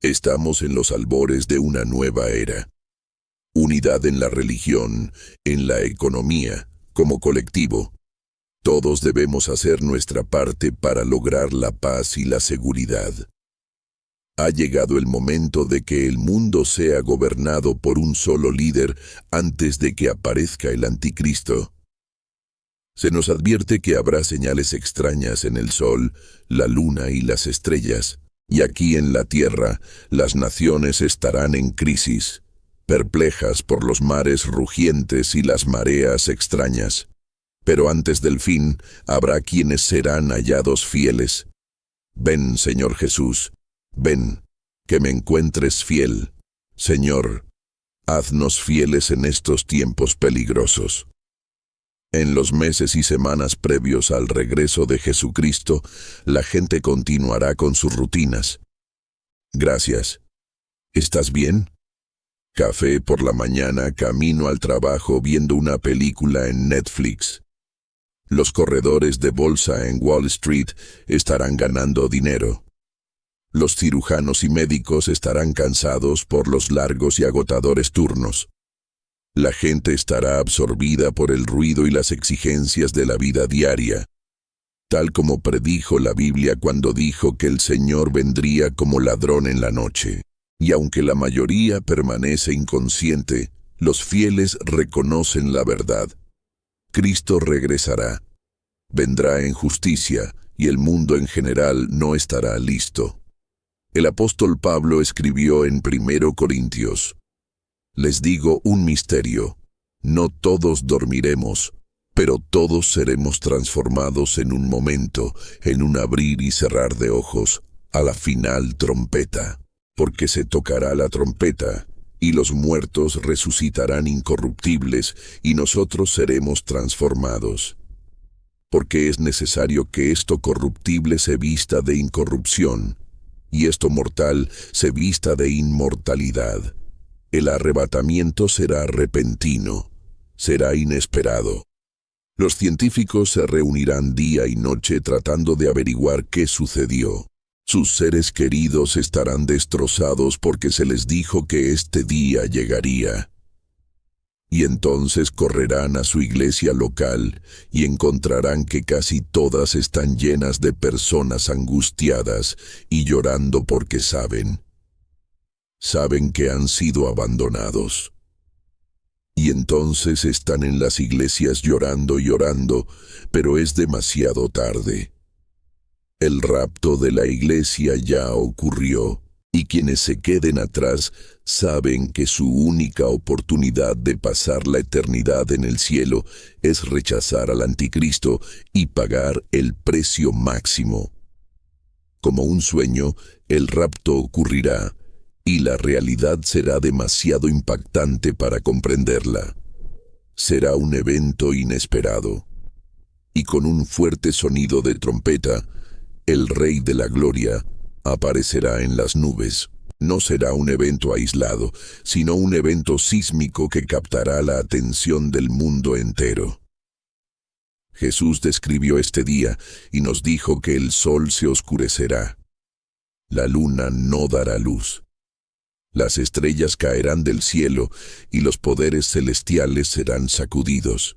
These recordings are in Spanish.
Estamos en los albores de una nueva era. Unidad en la religión, en la economía, como colectivo. Todos debemos hacer nuestra parte para lograr la paz y la seguridad. Ha llegado el momento de que el mundo sea gobernado por un solo líder antes de que aparezca el anticristo. Se nos advierte que habrá señales extrañas en el sol, la luna y las estrellas, y aquí en la tierra las naciones estarán en crisis, perplejas por los mares rugientes y las mareas extrañas. Pero antes del fin habrá quienes serán hallados fieles. Ven, Señor Jesús, ven, que me encuentres fiel. Señor, haznos fieles en estos tiempos peligrosos. En los meses y semanas previos al regreso de Jesucristo, la gente continuará con sus rutinas. Gracias. ¿Estás bien? Café por la mañana, camino al trabajo viendo una película en Netflix. Los corredores de bolsa en Wall Street estarán ganando dinero. Los cirujanos y médicos estarán cansados por los largos y agotadores turnos. La gente estará absorbida por el ruido y las exigencias de la vida diaria, tal como predijo la Biblia cuando dijo que el Señor vendría como ladrón en la noche. Y aunque la mayoría permanece inconsciente, los fieles reconocen la verdad. Cristo regresará. Vendrá en justicia, y el mundo en general no estará listo. El apóstol Pablo escribió en 1 Corintios: Les digo un misterio, no todos dormiremos, pero todos seremos transformados en un momento, en un abrir y cerrar de ojos, a la final trompeta. Porque se tocará la trompeta, y los muertos resucitarán incorruptibles, y nosotros seremos transformados. Porque es necesario que esto corruptible se vista de incorrupción, y esto mortal se vista de inmortalidad. El arrebatamiento será repentino, será inesperado. Los científicos se reunirán día y noche tratando de averiguar qué sucedió. Sus seres queridos estarán destrozados porque se les dijo que este día llegaría. Y entonces correrán a su iglesia local y encontrarán que casi todas están llenas de personas angustiadas y llorando porque saben que han sido abandonados. Y entonces están en las iglesias llorando y orando, pero es demasiado tarde. El rapto de la iglesia ya ocurrió, y quienes se queden atrás saben que su única oportunidad de pasar la eternidad en el cielo es rechazar al anticristo y pagar el precio máximo. Como un sueño, el rapto ocurrirá, y la realidad será demasiado impactante para comprenderla. Será un evento inesperado. Y con un fuerte sonido de trompeta, el Rey de la Gloria aparecerá en las nubes. No será un evento aislado, sino un evento sísmico que captará la atención del mundo entero. Jesús describió este día y nos dijo que el sol se oscurecerá. La luna no dará luz. Las estrellas caerán del cielo y los poderes celestiales serán sacudidos.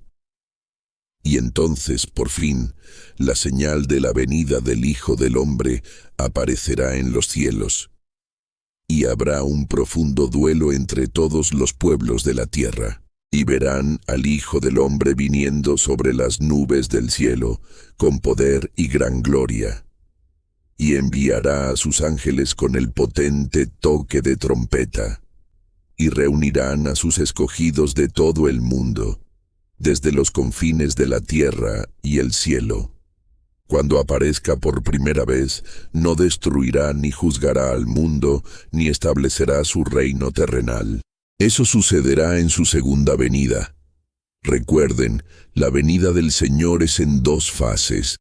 Y entonces, por fin, la señal de la venida del Hijo del Hombre aparecerá en los cielos. Y habrá un profundo duelo entre todos los pueblos de la tierra. Y verán al Hijo del Hombre viniendo sobre las nubes del cielo, con poder y gran gloria. Y enviará a sus ángeles con el potente toque de trompeta. Y reunirán a sus escogidos de todo el mundo, desde los confines de la tierra y el cielo. Cuando aparezca por primera vez, no destruirá ni juzgará al mundo, ni establecerá su reino terrenal. Eso sucederá en su segunda venida. Recuerden, la venida del Señor es en dos fases.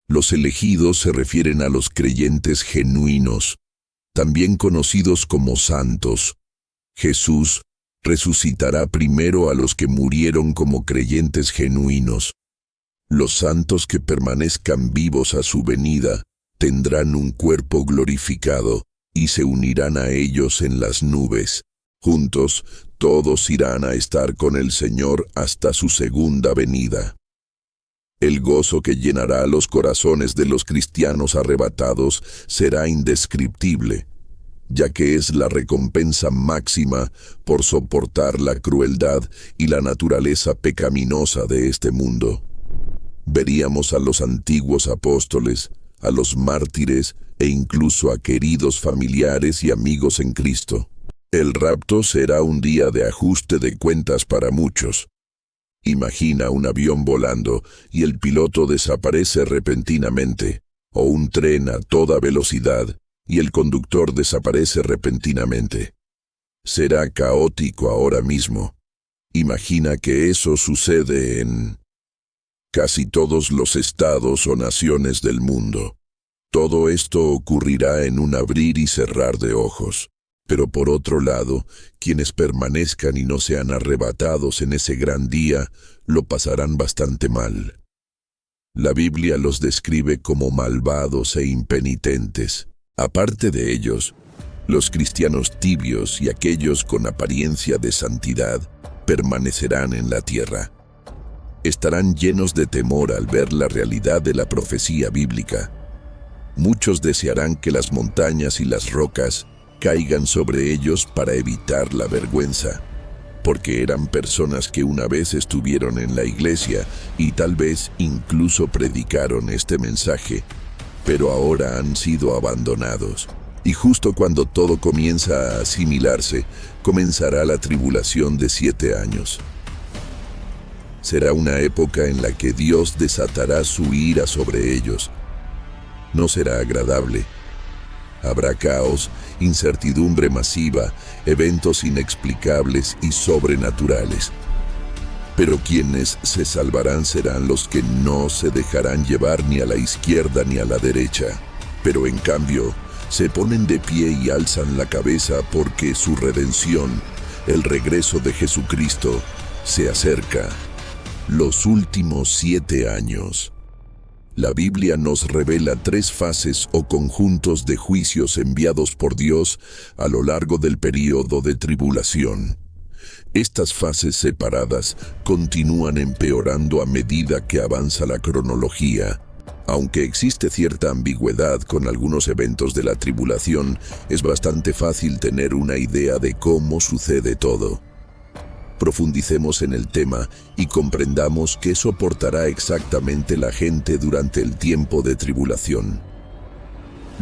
Los elegidos se refieren a los creyentes genuinos, también conocidos como santos. Jesús resucitará primero a los que murieron como creyentes genuinos. Los santos que permanezcan vivos a su venida Tendrán un cuerpo glorificado y se unirán a ellos en las nubes. Juntos, todos irán a estar con el Señor hasta su segunda venida. El gozo que llenará los corazones de los cristianos arrebatados será indescriptible, ya que es la recompensa máxima por soportar la crueldad y la naturaleza pecaminosa de este mundo. Veríamos a los antiguos apóstoles, a los mártires e incluso a queridos familiares y amigos en Cristo. El rapto será un día de ajuste de cuentas para muchos. Imagina un avión volando y el piloto desaparece repentinamente, o un tren a toda velocidad y el conductor desaparece repentinamente. Será caótico ahora mismo. Imagina que eso sucede en casi todos los estados o naciones del mundo. Todo esto ocurrirá en un abrir y cerrar de ojos. Pero por otro lado, quienes permanezcan y no sean arrebatados en ese gran día, lo pasarán bastante mal. La Biblia los describe como malvados e impenitentes. Aparte de ellos, los cristianos tibios y aquellos con apariencia de santidad permanecerán en la tierra. Estarán llenos de temor al ver la realidad de la profecía bíblica. Muchos desearán que las montañas y las rocas caigan sobre ellos para evitar la vergüenza, porque eran personas que una vez estuvieron en la iglesia y tal vez incluso predicaron este mensaje, pero ahora han sido abandonados. Y justo cuando todo comienza a asimilarse, comenzará la tribulación de 7 años. Será una época en la que Dios desatará su ira sobre ellos. No será agradable. Habrá caos, incertidumbre masiva, eventos inexplicables y sobrenaturales. Pero quienes se salvarán serán los que no se dejarán llevar ni a la izquierda ni a la derecha. Pero en cambio, se ponen de pie y alzan la cabeza porque su redención, el regreso de Jesucristo, se acerca. Los últimos 7 años. La Biblia nos revela 3 fases o conjuntos de juicios enviados por Dios a lo largo del período de tribulación. Estas fases separadas continúan empeorando a medida que avanza la cronología. Aunque existe cierta ambigüedad con algunos eventos de la tribulación, es bastante fácil tener una idea de cómo sucede todo. Profundicemos en el tema y comprendamos qué soportará exactamente la gente durante el tiempo de tribulación.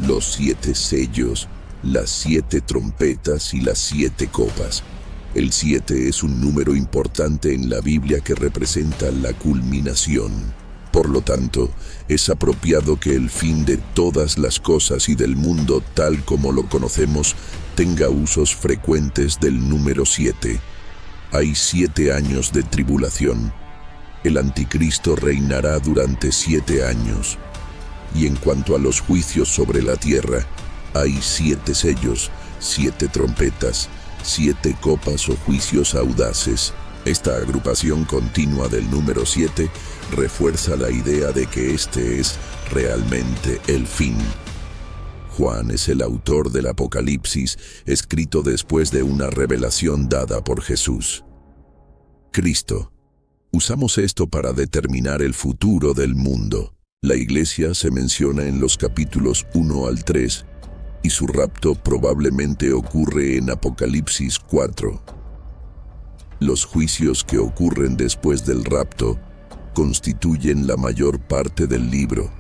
Los 7 sellos, las 7 trompetas y las 7 copas. El 7 es un número importante en la Biblia que representa la culminación. Por lo tanto, es apropiado que el fin de todas las cosas y del mundo tal como lo conocemos tenga usos frecuentes del número 7. Hay 7 años de tribulación. El anticristo reinará durante 7 años. Y en cuanto a los juicios sobre la tierra, hay 7 sellos, 7 trompetas, 7 copas o juicios audaces. Esta agrupación continua del número 7 refuerza la idea de que este es realmente el fin. Juan es el autor del Apocalipsis, escrito después de una revelación dada por Jesús. Cristo. Usamos esto para determinar el futuro del mundo. La iglesia se menciona en los capítulos 1 al 3 y su rapto probablemente ocurre en Apocalipsis 4. Los juicios que ocurren después del rapto constituyen la mayor parte del libro.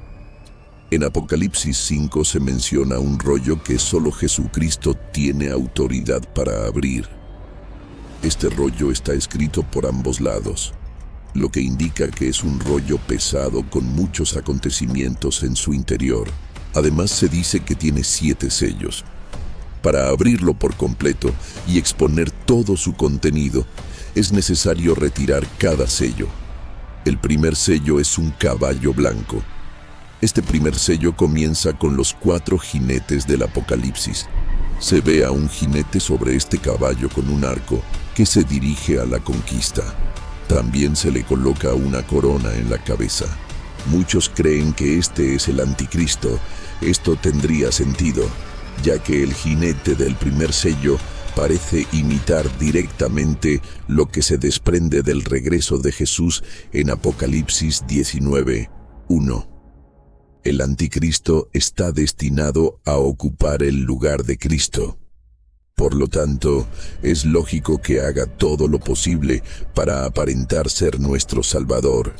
En Apocalipsis 5 se menciona un rollo que solo Jesucristo tiene autoridad para abrir. Este rollo está escrito por ambos lados, lo que indica que es un rollo pesado con muchos acontecimientos en su interior. Además se dice que tiene 7 sellos. Para abrirlo por completo y exponer todo su contenido, es necesario retirar cada sello. El primer sello es un caballo blanco. Este primer sello comienza con los 4 jinetes del Apocalipsis. Se ve a un jinete sobre este caballo con un arco que se dirige a la conquista. También se le coloca una corona en la cabeza. Muchos creen que este es el anticristo, Esto tendría sentido, ya que el jinete del primer sello parece imitar directamente lo que se desprende del regreso de Jesús en Apocalipsis 19:1. El anticristo está destinado a ocupar el lugar de Cristo. Por lo tanto, es lógico que haga todo lo posible para aparentar ser nuestro Salvador.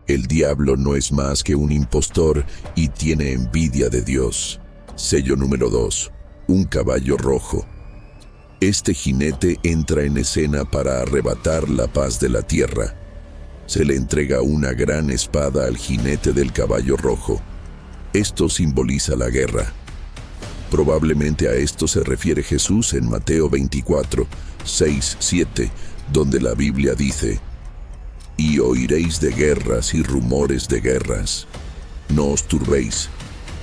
El diablo no es más que un impostor y tiene envidia de Dios. Sello número 2. Un caballo rojo. Este jinete entra en escena para arrebatar la paz de la tierra. Se le entrega una gran espada al jinete del caballo rojo. Esto simboliza la guerra. Probablemente a esto se refiere Jesús en Mateo 24, 6, 7, donde la Biblia dice: «Y oiréis de guerras y rumores de guerras. No os turbéis,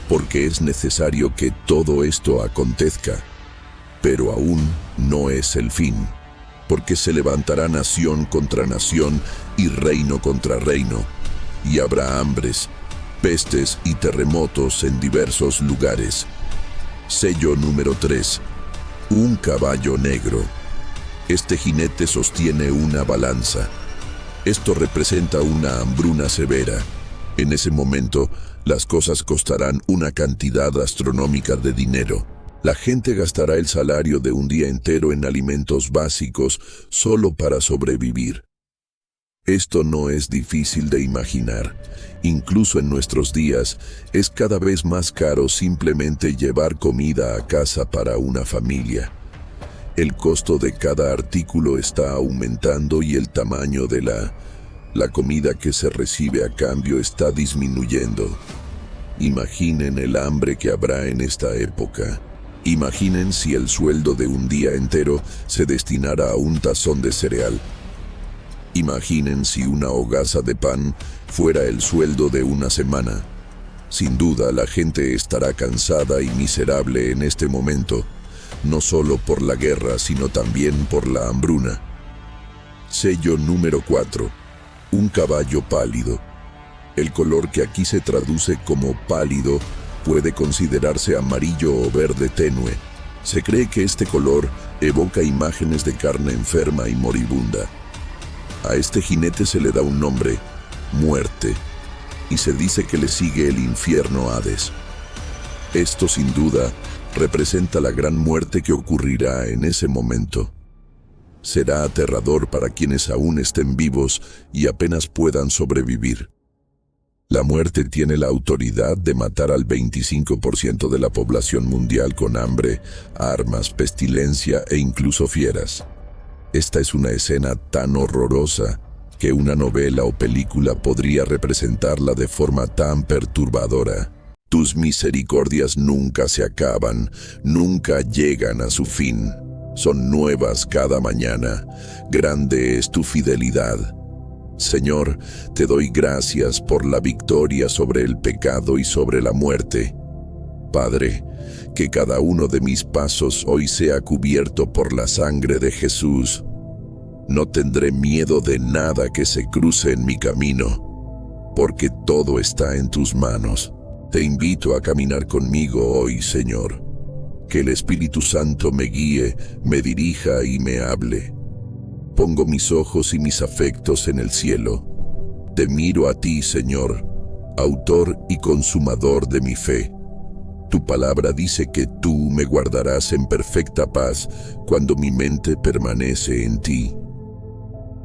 porque es necesario que todo esto acontezca, pero aún no es el fin, porque se levantará nación contra nación y reino contra reino, y habrá hambres, pestes y terremotos en diversos lugares». Sello número 3. Un caballo negro. Este jinete sostiene una balanza. Esto representa una hambruna severa. En ese momento, las cosas costarán una cantidad astronómica de dinero. La gente gastará el salario de un día entero en alimentos básicos solo para sobrevivir. Esto no es difícil de imaginar. Incluso en nuestros días, es cada vez más caro simplemente llevar comida a casa para una familia. El costo de cada artículo está aumentando y el tamaño de la comida que se recibe a cambio está disminuyendo. Imaginen el hambre que habrá en esta época. Imaginen si el sueldo de un día entero se destinara a un tazón de cereal. Imaginen si una hogaza de pan fuera el sueldo de una semana. Sin duda, la gente estará cansada y miserable en este momento, no solo por la guerra, sino también por la hambruna. Sello número 4. Un caballo pálido. El color que aquí se traduce como pálido puede considerarse amarillo o verde tenue. Se cree que este color evoca imágenes de carne enferma y moribunda. A este jinete se le da un nombre, muerte, y se dice que le sigue el infierno Hades. Esto sin duda representa la gran muerte que ocurrirá en ese momento. Será aterrador para quienes aún estén vivos y apenas puedan sobrevivir. La muerte tiene la autoridad de matar al 25% de la población mundial con hambre, armas, pestilencia e incluso fieras. Esta es una escena tan horrorosa que una novela o película podría representarla de forma tan perturbadora. Tus misericordias nunca se acaban, nunca llegan a su fin. Son nuevas cada mañana. Grande es tu fidelidad. Señor, te doy gracias por la victoria sobre el pecado y sobre la muerte. Padre, que cada uno de mis pasos hoy sea cubierto por la sangre de Jesús. No tendré miedo de nada que se cruce en mi camino, porque todo está en tus manos. Te invito a caminar conmigo hoy, Señor. Que el Espíritu Santo me guíe, me dirija y me hable. Pongo mis ojos y mis afectos en el cielo. Te miro a ti, Señor, autor y consumador de mi fe. Tu palabra dice que tú me guardarás en perfecta paz cuando mi mente permanece en ti.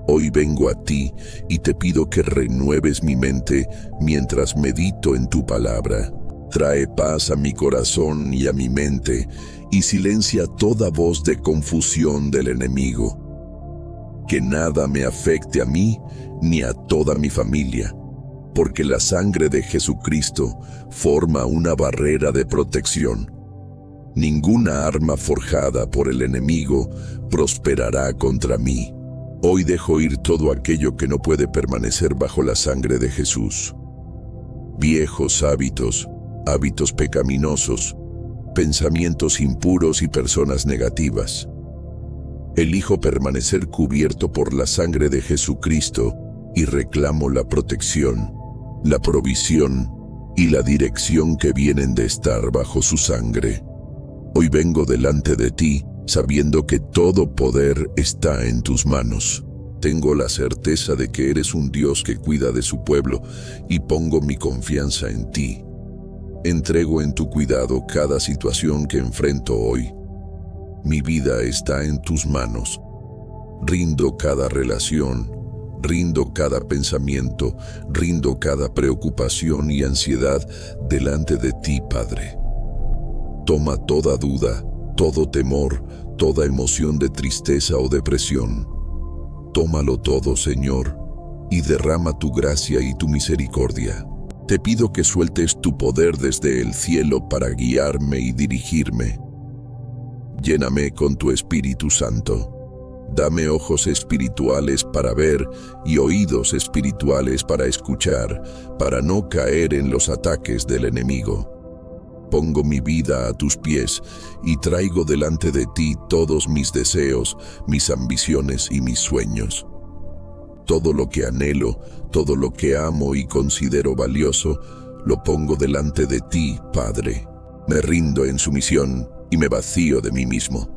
Hoy vengo a ti y te pido que renueves mi mente mientras medito en tu palabra. Trae paz a mi corazón y a mi mente y silencia toda voz de confusión del enemigo. Que nada me afecte a mí ni a toda mi familia, porque la sangre de Jesucristo forma una barrera de protección. Ninguna arma forjada por el enemigo prosperará contra mí. Hoy dejo ir todo aquello que no puede permanecer bajo la sangre de Jesús. Viejos hábitos, hábitos pecaminosos, pensamientos impuros y personas negativas. Elijo permanecer cubierto por la sangre de Jesucristo y reclamo la protección, la provisión y la dirección que vienen de estar bajo su sangre. Hoy vengo delante de ti, sabiendo que todo poder está en tus manos. Tengo la certeza de que eres un Dios que cuida de su pueblo y pongo mi confianza en ti. Entrego en tu cuidado cada situación que enfrento hoy. Mi vida está en tus manos. Rindo cada relación, rindo cada pensamiento, rindo cada preocupación y ansiedad delante de ti, Padre. Toma toda duda, todo temor, toda emoción de tristeza o depresión. Tómalo todo, Señor, y derrama tu gracia y tu misericordia. Te pido que sueltes tu poder desde el cielo para guiarme y dirigirme. Lléname con tu Espíritu Santo. Dame ojos espirituales para ver y oídos espirituales para escuchar, para no caer en los ataques del enemigo. Pongo mi vida a tus pies y traigo delante de ti todos mis deseos, mis ambiciones y mis sueños. Todo lo que anhelo, todo lo que amo y considero valioso, lo pongo delante de ti, Padre. Me rindo en sumisión y me vacío de mí mismo.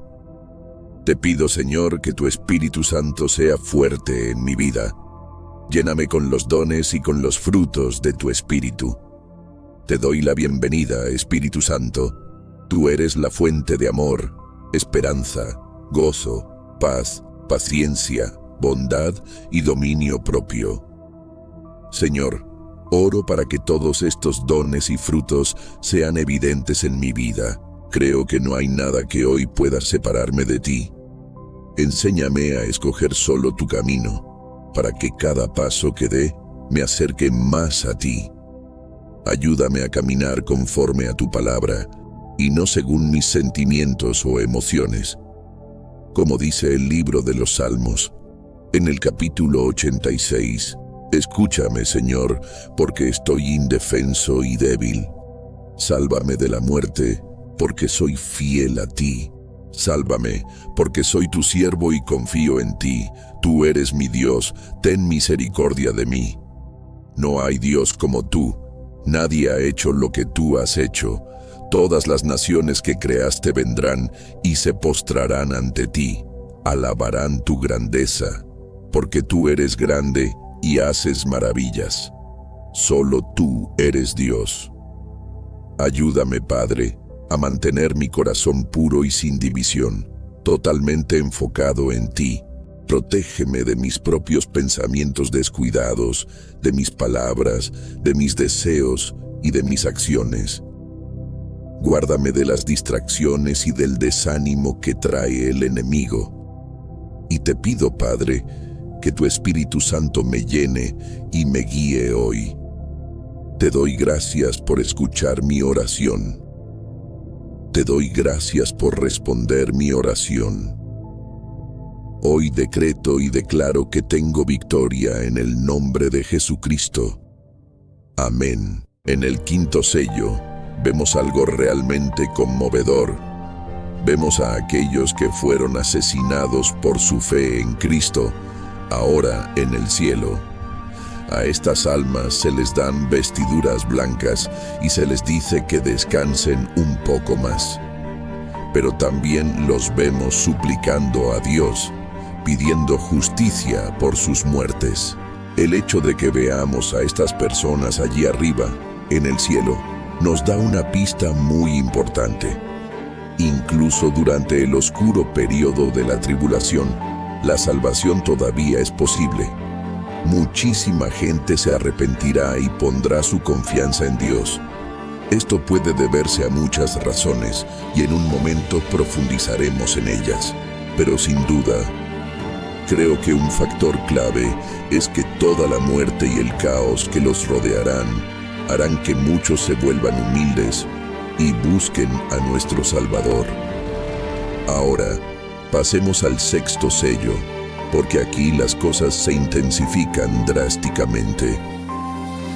Te pido, Señor, que tu Espíritu Santo sea fuerte en mi vida. Lléname con los dones y con los frutos de tu Espíritu. Te doy la bienvenida, Espíritu Santo. Tú eres la fuente de amor, esperanza, gozo, paz, paciencia, bondad y dominio propio. Señor, oro para que todos estos dones y frutos sean evidentes en mi vida. Creo que no hay nada que hoy pueda separarme de ti. Enséñame a escoger solo tu camino, para que cada paso que dé me acerque más a ti. Ayúdame a caminar conforme a tu palabra, y no según mis sentimientos o emociones. Como dice el libro de los Salmos, en el capítulo 86, escúchame, Señor, porque estoy indefenso y débil. Sálvame de la muerte, porque soy fiel a ti. Sálvame, porque soy tu siervo y confío en ti. Tú eres mi Dios, ten misericordia de mí. No hay Dios como tú. Nadie ha hecho lo que tú has hecho. Todas las naciones que creaste vendrán y se postrarán ante ti. Alabarán tu grandeza, porque tú eres grande y haces maravillas. Solo tú eres Dios. Ayúdame, Padre, a mantener mi corazón puro y sin división, totalmente enfocado en ti. Protégeme de mis propios pensamientos descuidados, de mis palabras, de mis deseos y de mis acciones. Guárdame de las distracciones y del desánimo que trae el enemigo. Y te pido, Padre, que tu Espíritu Santo me llene y me guíe hoy. Te doy gracias por escuchar mi oración. Te doy gracias por responder mi oración. Hoy decreto y declaro que tengo victoria en el nombre de Jesucristo. Amén. En el quinto sello, vemos algo realmente conmovedor. Vemos a aquellos que fueron asesinados por su fe en Cristo, ahora en el cielo. A estas almas se les dan vestiduras blancas y se les dice que descansen un poco más. Pero también los vemos suplicando a Dios, pidiendo justicia por sus muertes. El hecho de que veamos a estas personas allí arriba, en el cielo, nos da una pista muy importante. Incluso durante el oscuro periodo de la tribulación, la salvación todavía es posible. Muchísima gente se arrepentirá y pondrá su confianza en Dios. Esto puede deberse a muchas razones y en un momento profundizaremos en ellas. Pero sin duda, creo que un factor clave es que toda la muerte y el caos que los rodearán harán que muchos se vuelvan humildes y busquen a nuestro Salvador. Ahora, pasemos al sexto sello, porque aquí las cosas se intensifican drásticamente.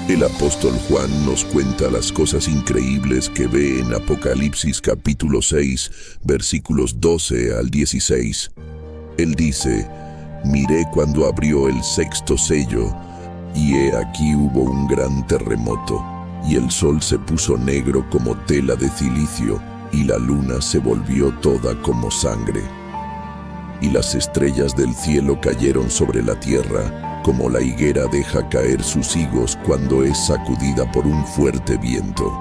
El apóstol Juan nos cuenta las cosas increíbles que ve en Apocalipsis capítulo 6, versículos 12 al 16. Él dice: «Miré cuando abrió el sexto sello, y he aquí hubo un gran terremoto, y el sol se puso negro como tela de cilicio, y la luna se volvió toda como sangre. Y las estrellas del cielo cayeron sobre la tierra, como la higuera deja caer sus higos cuando es sacudida por un fuerte viento.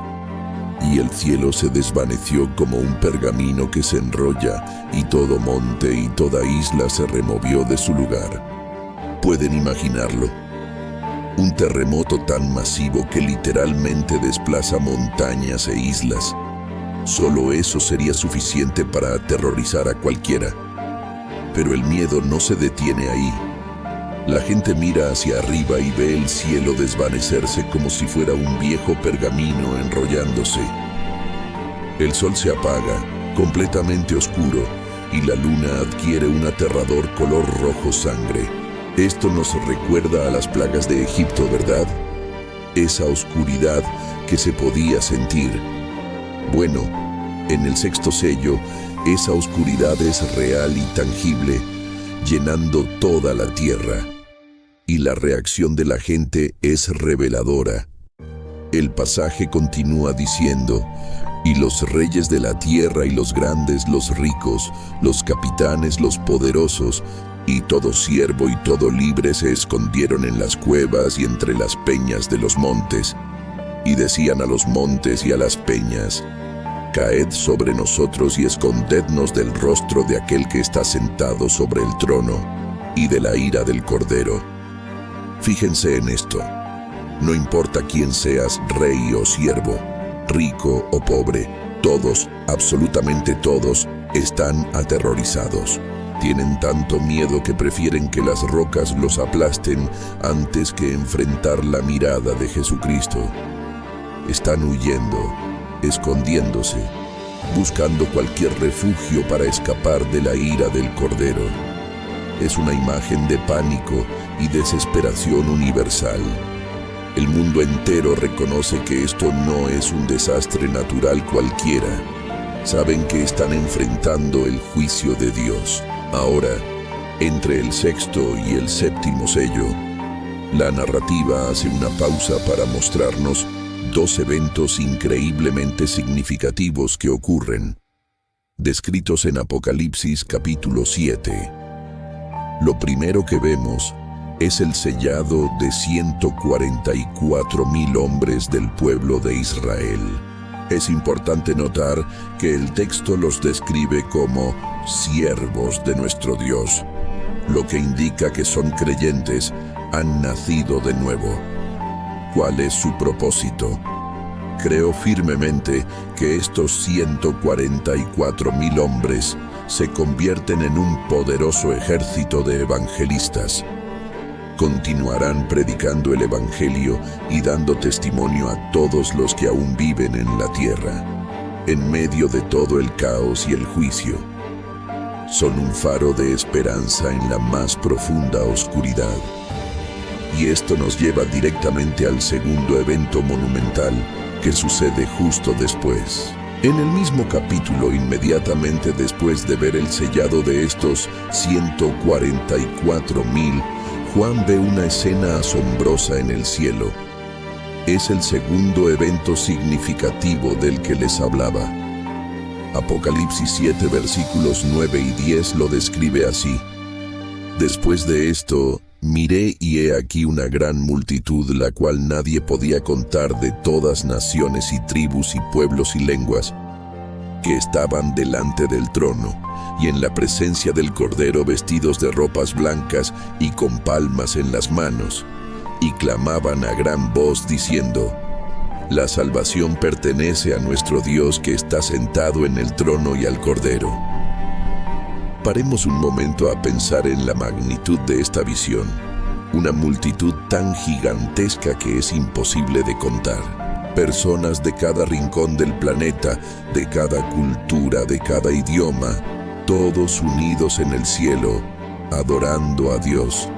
Y el cielo se desvaneció como un pergamino que se enrolla, y todo monte y toda isla se removió de su lugar. ¿Pueden imaginarlo? Un terremoto tan masivo que literalmente desplaza montañas e islas. Solo eso sería suficiente para aterrorizar a cualquiera. Pero el miedo no se detiene ahí. La gente mira hacia arriba y ve el cielo desvanecerse como si fuera un viejo pergamino enrollándose. El sol se apaga, completamente oscuro, y la luna adquiere un aterrador color rojo sangre. Esto nos recuerda a las plagas de Egipto, ¿verdad? Esa oscuridad que se podía sentir. Bueno, en el sexto sello, esa oscuridad es real y tangible, llenando toda la tierra. Y la reacción de la gente es reveladora. El pasaje continúa diciendo: y los reyes de la tierra y los grandes, los ricos, los capitanes, los poderosos, y todo siervo y todo libre se escondieron en las cuevas y entre las peñas de los montes. Y decían a los montes y a las peñas: caed sobre nosotros y escondednos del rostro de aquel que está sentado sobre el trono y de la ira del Cordero. Fíjense en esto. No importa quién seas, rey o siervo, rico o pobre, todos, absolutamente todos, están aterrorizados. Tienen tanto miedo que prefieren que las rocas los aplasten antes que enfrentar la mirada de Jesucristo. Están huyendo, escondiéndose, buscando cualquier refugio para escapar de la ira del Cordero. Es una imagen de pánico y desesperación universal. El mundo entero reconoce que esto no es un desastre natural cualquiera. Saben que están enfrentando el juicio de Dios. Ahora, entre el sexto y el séptimo sello, la narrativa hace una pausa para mostrarnos dos eventos increíblemente significativos que ocurren, descritos en Apocalipsis capítulo 7. Lo primero que vemos es el sellado de 144,000 hombres del pueblo de Israel. Es importante notar que el texto los describe como siervos de nuestro Dios, lo que indica que son creyentes, han nacido de nuevo. ¿Cuál es su propósito? Creo firmemente que estos 144,000 hombres se convierten en un poderoso ejército de evangelistas. Continuarán predicando el Evangelio y dando testimonio a todos los que aún viven en la tierra, en medio de todo el caos y el juicio. Son un faro de esperanza en la más profunda oscuridad. Y esto nos lleva directamente al segundo evento monumental que sucede justo después. En el mismo capítulo, inmediatamente después de ver el sellado de estos 144,000, Juan ve una escena asombrosa en el cielo. Es el segundo evento significativo del que les hablaba. Apocalipsis 7, versículos 9 y 10 lo describe así: después de esto, miré y he aquí una gran multitud, la cual nadie podía contar, de todas naciones y tribus y pueblos y lenguas, que estaban delante del trono y en la presencia del Cordero, vestidos de ropas blancas y con palmas en las manos, y clamaban a gran voz diciendo: la salvación pertenece a nuestro Dios que está sentado en el trono y al Cordero. Paremos un momento a pensar en la magnitud de esta visión. Una multitud tan gigantesca que es imposible de contar. Personas de cada rincón del planeta, de cada cultura, de cada idioma, todos unidos en el cielo, adorando a Dios.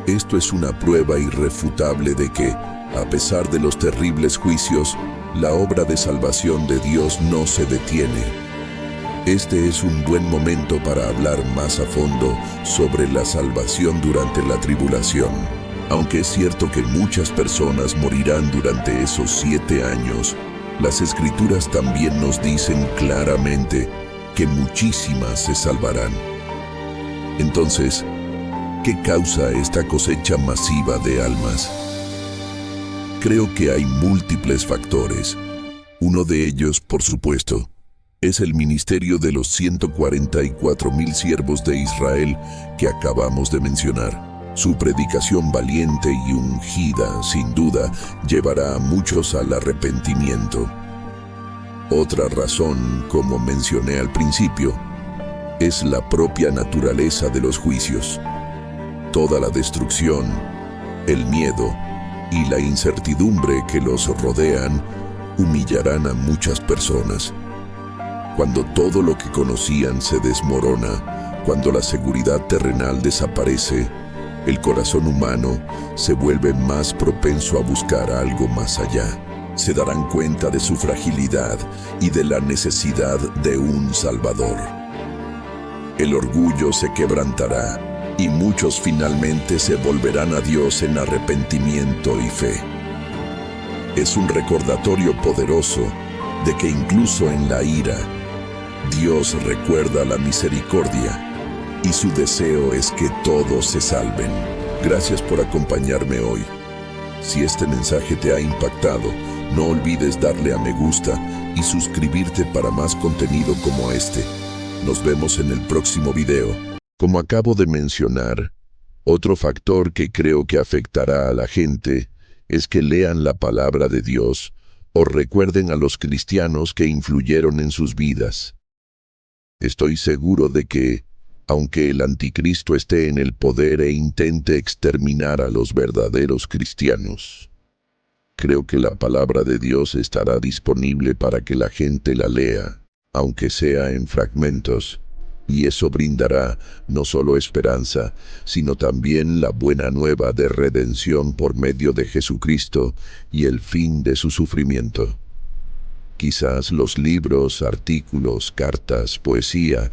Esto es una prueba irrefutable de que, a pesar de los terribles juicios, la obra de salvación de Dios no se detiene. Este es un buen momento para hablar más a fondo sobre la salvación durante la tribulación. Aunque es cierto que muchas personas morirán durante esos 7 años, las Escrituras también nos dicen claramente que muchísimas se salvarán. Entonces, ¿qué causa esta cosecha masiva de almas? Creo que hay múltiples factores. Uno de ellos, por supuesto, es el ministerio de los 144,000 siervos de Israel que acabamos de mencionar. Su predicación valiente y ungida, sin duda, llevará a muchos al arrepentimiento. Otra razón, como mencioné al principio, es la propia naturaleza de los juicios. Toda la destrucción, el miedo y la incertidumbre que los rodean humillarán a muchas personas. Cuando todo lo que conocían se desmorona, cuando la seguridad terrenal desaparece, el corazón humano se vuelve más propenso a buscar algo más allá. Se darán cuenta de su fragilidad y de la necesidad de un Salvador. El orgullo se quebrantará y muchos finalmente se volverán a Dios en arrepentimiento y fe. Es un recordatorio poderoso de que incluso en la ira, Dios recuerda la misericordia y su deseo es que todos se salven. Gracias por acompañarme hoy. Si este mensaje te ha impactado, no olvides darle a me gusta y suscribirte para más contenido como este. Nos vemos en el próximo video. Como acabo de mencionar, otro factor que creo que afectará a la gente es que lean la palabra de Dios o recuerden a los cristianos que influyeron en sus vidas. Estoy seguro de que, aunque el anticristo esté en el poder e intente exterminar a los verdaderos cristianos, creo que la palabra de Dios estará disponible para que la gente la lea, aunque sea en fragmentos, y eso brindará no solo esperanza, sino también la buena nueva de redención por medio de Jesucristo y el fin de su sufrimiento. Quizás los libros, artículos, cartas, poesía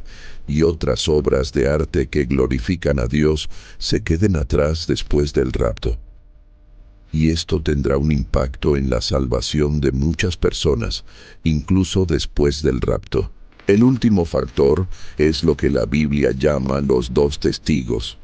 y otras obras de arte que glorifican a Dios se queden atrás después del rapto. Y esto tendrá un impacto en la salvación de muchas personas, incluso después del rapto. El último factor es lo que la Biblia llama los 2 testigos.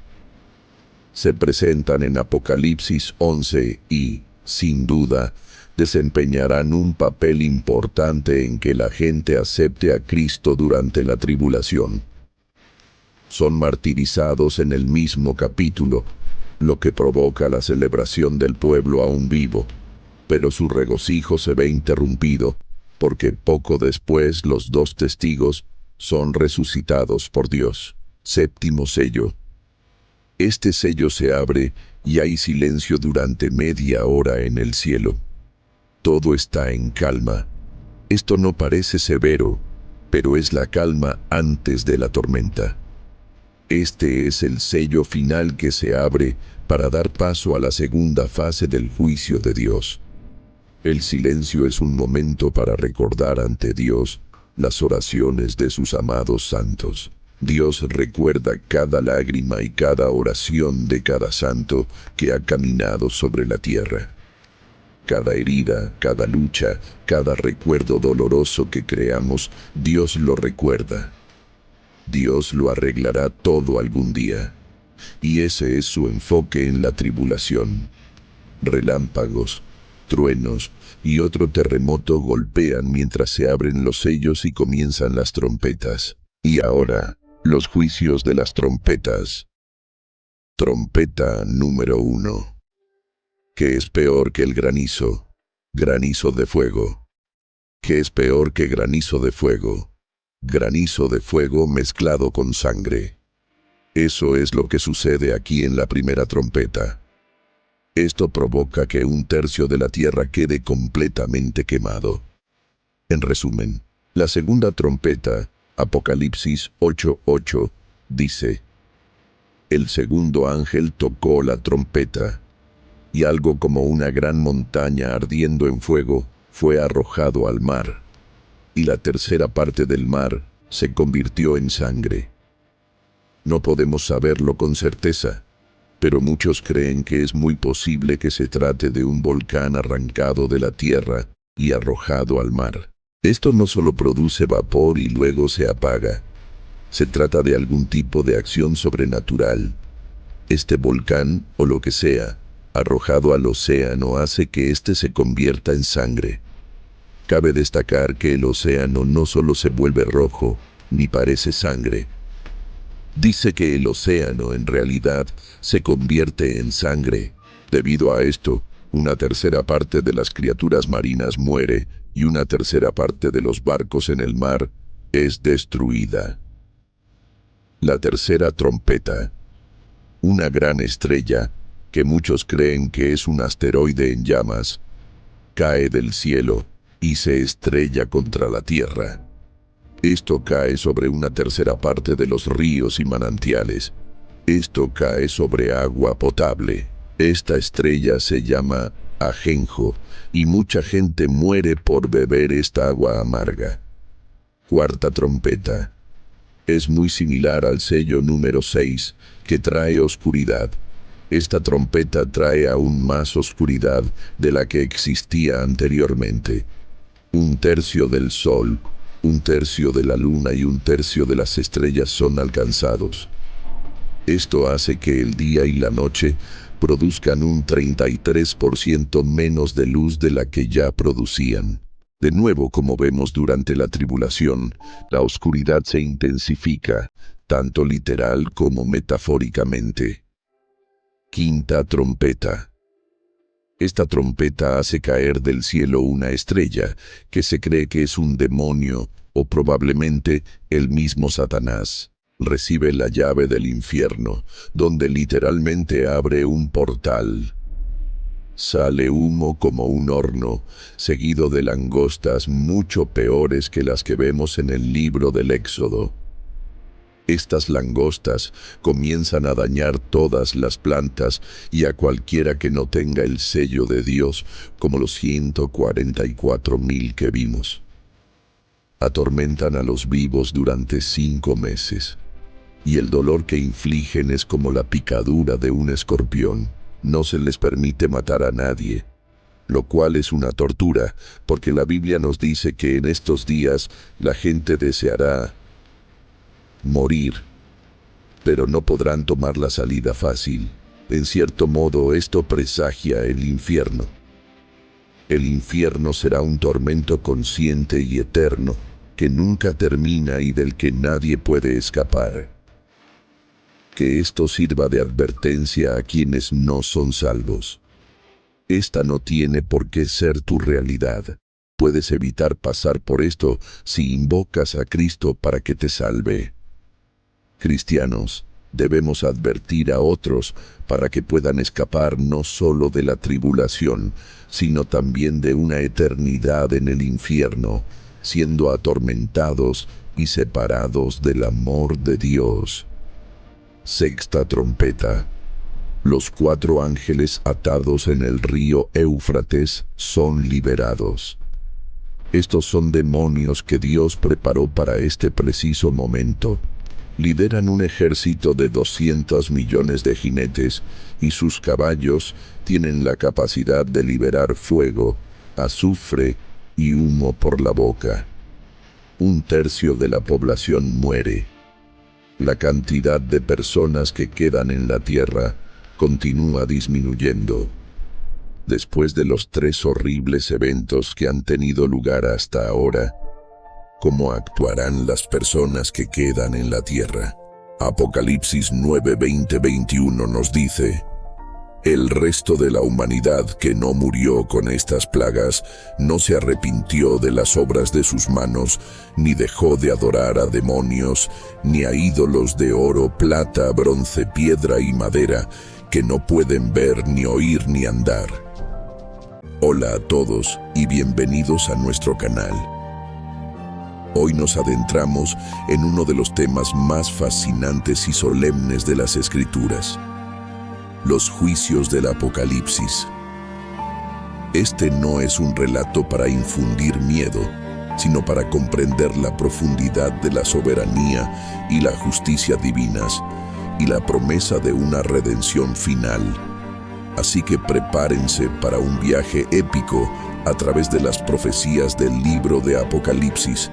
Se presentan en Apocalipsis 11 y, sin duda, desempeñarán un papel importante en que la gente acepte a Cristo durante la tribulación. Son martirizados en el mismo capítulo, lo que provoca la celebración del pueblo aún vivo, pero su regocijo se ve interrumpido, porque poco después los 2 testigos son resucitados por Dios. Séptimo sello. Este sello se abre y hay silencio durante media hora en el cielo. Todo está en calma. Esto no parece severo, pero es la calma antes de la tormenta. Este es el sello final que se abre para dar paso a la segunda fase del juicio de Dios. El silencio es un momento para recordar ante Dios las oraciones de sus amados santos. Dios recuerda cada lágrima y cada oración de cada santo que ha caminado sobre la tierra. Cada herida, cada lucha, cada recuerdo doloroso que creamos, Dios lo recuerda. Dios lo arreglará todo algún día. Y ese es su enfoque en la tribulación. Relámpagos, truenos y otro terremoto golpean mientras se abren los sellos y comienzan las trompetas. Y ahora, los juicios de las trompetas. Trompeta número 1. ¿Qué es peor que el granizo? Granizo de fuego. ¿Qué es peor que granizo de fuego? Granizo de fuego mezclado con sangre. Eso es lo que sucede aquí en la primera trompeta. Esto provoca que 1/3 de la tierra quede completamente quemado. En resumen, la segunda trompeta, Apocalipsis 8:8, dice: El segundo ángel tocó la trompeta, y algo como una gran montaña ardiendo en fuego fue arrojado al mar, y la tercera parte del mar se convirtió en sangre. No podemos saberlo con certeza, pero muchos creen que es muy posible que se trate de un volcán arrancado de la tierra y arrojado al mar. Esto no solo produce vapor y luego se apaga. Se trata de algún tipo de acción sobrenatural. Este volcán, o lo que sea, arrojado al océano hace que éste se convierta en sangre. Cabe destacar que el océano no solo se vuelve rojo, ni parece sangre. Dice que el océano en realidad se convierte en sangre. Debido a esto, una tercera parte de las criaturas marinas muere y una tercera parte de los barcos en el mar es destruida. La tercera trompeta. Una gran estrella, que muchos creen que es un asteroide en llamas, cae del cielo y se estrella contra la tierra. Esto cae sobre una tercera parte de los ríos y manantiales. Esto cae sobre agua potable. Esta estrella se llama ajenjo y mucha gente muere por beber esta agua amarga. Cuarta trompeta. Es muy similar al sello número 6, que trae oscuridad. Esta trompeta trae aún más oscuridad de la que existía anteriormente. 1/3 del sol, 1/3 de la luna y 1/3 de las estrellas son alcanzados. Esto hace que el día y la noche produzcan un 33% menos de luz de la que ya producían. De nuevo, como vemos durante la tribulación, la oscuridad se intensifica, tanto literal como metafóricamente. Quinta trompeta. Esta trompeta hace caer del cielo una estrella, que se cree que es un demonio, o probablemente el mismo Satanás. Recibe la llave del infierno, donde literalmente abre un portal. Sale humo como un horno, seguido de langostas mucho peores que las que vemos en el libro del Éxodo. Estas langostas comienzan a dañar todas las plantas y a cualquiera que no tenga el sello de Dios, como los 144,000 que vimos. Atormentan a los vivos durante 5 meses. Y el dolor que infligen es como la picadura de un escorpión. No se les permite matar a nadie, lo cual es una tortura, porque la Biblia nos dice que en estos días la gente deseará morir, pero no podrán tomar la salida fácil. En cierto modo, esto presagia el infierno. El infierno será un tormento consciente y eterno, que nunca termina y del que nadie puede escapar. Que esto sirva de advertencia a quienes no son salvos. Esta no tiene por qué ser tu realidad. Puedes evitar pasar por esto si invocas a Cristo para que te salve. Cristianos, debemos advertir a otros para que puedan escapar no solo de la tribulación, sino también de una eternidad en el infierno, siendo atormentados y separados del amor de Dios. Sexta trompeta. Los 4 ángeles atados en el río Éufrates son liberados. Estos son demonios que Dios preparó para este preciso momento. Lideran un ejército de 200 millones de jinetes y sus caballos tienen la capacidad de liberar fuego, azufre y humo por la boca. 1/3 de la población muere. La cantidad de personas que quedan en la tierra continúa disminuyendo. Después de los 3 horribles eventos que han tenido lugar hasta ahora, ¿cómo actuarán las personas que quedan en la tierra? Apocalipsis 9, 20, 21 nos dice: el resto de la humanidad que no murió con estas plagas no se arrepintió de las obras de sus manos, ni dejó de adorar a demonios, ni a ídolos de oro, plata, bronce, piedra y madera, que no pueden ver, ni oír, ni andar. Hola a todos y bienvenidos a nuestro canal. Hoy nos adentramos en uno de los temas más fascinantes y solemnes de las Escrituras: los juicios del Apocalipsis. Este no es un relato para infundir miedo, sino para comprender la profundidad de la soberanía y la justicia divinas, y la promesa de una redención final. Así que prepárense para un viaje épico a través de las profecías del libro de Apocalipsis.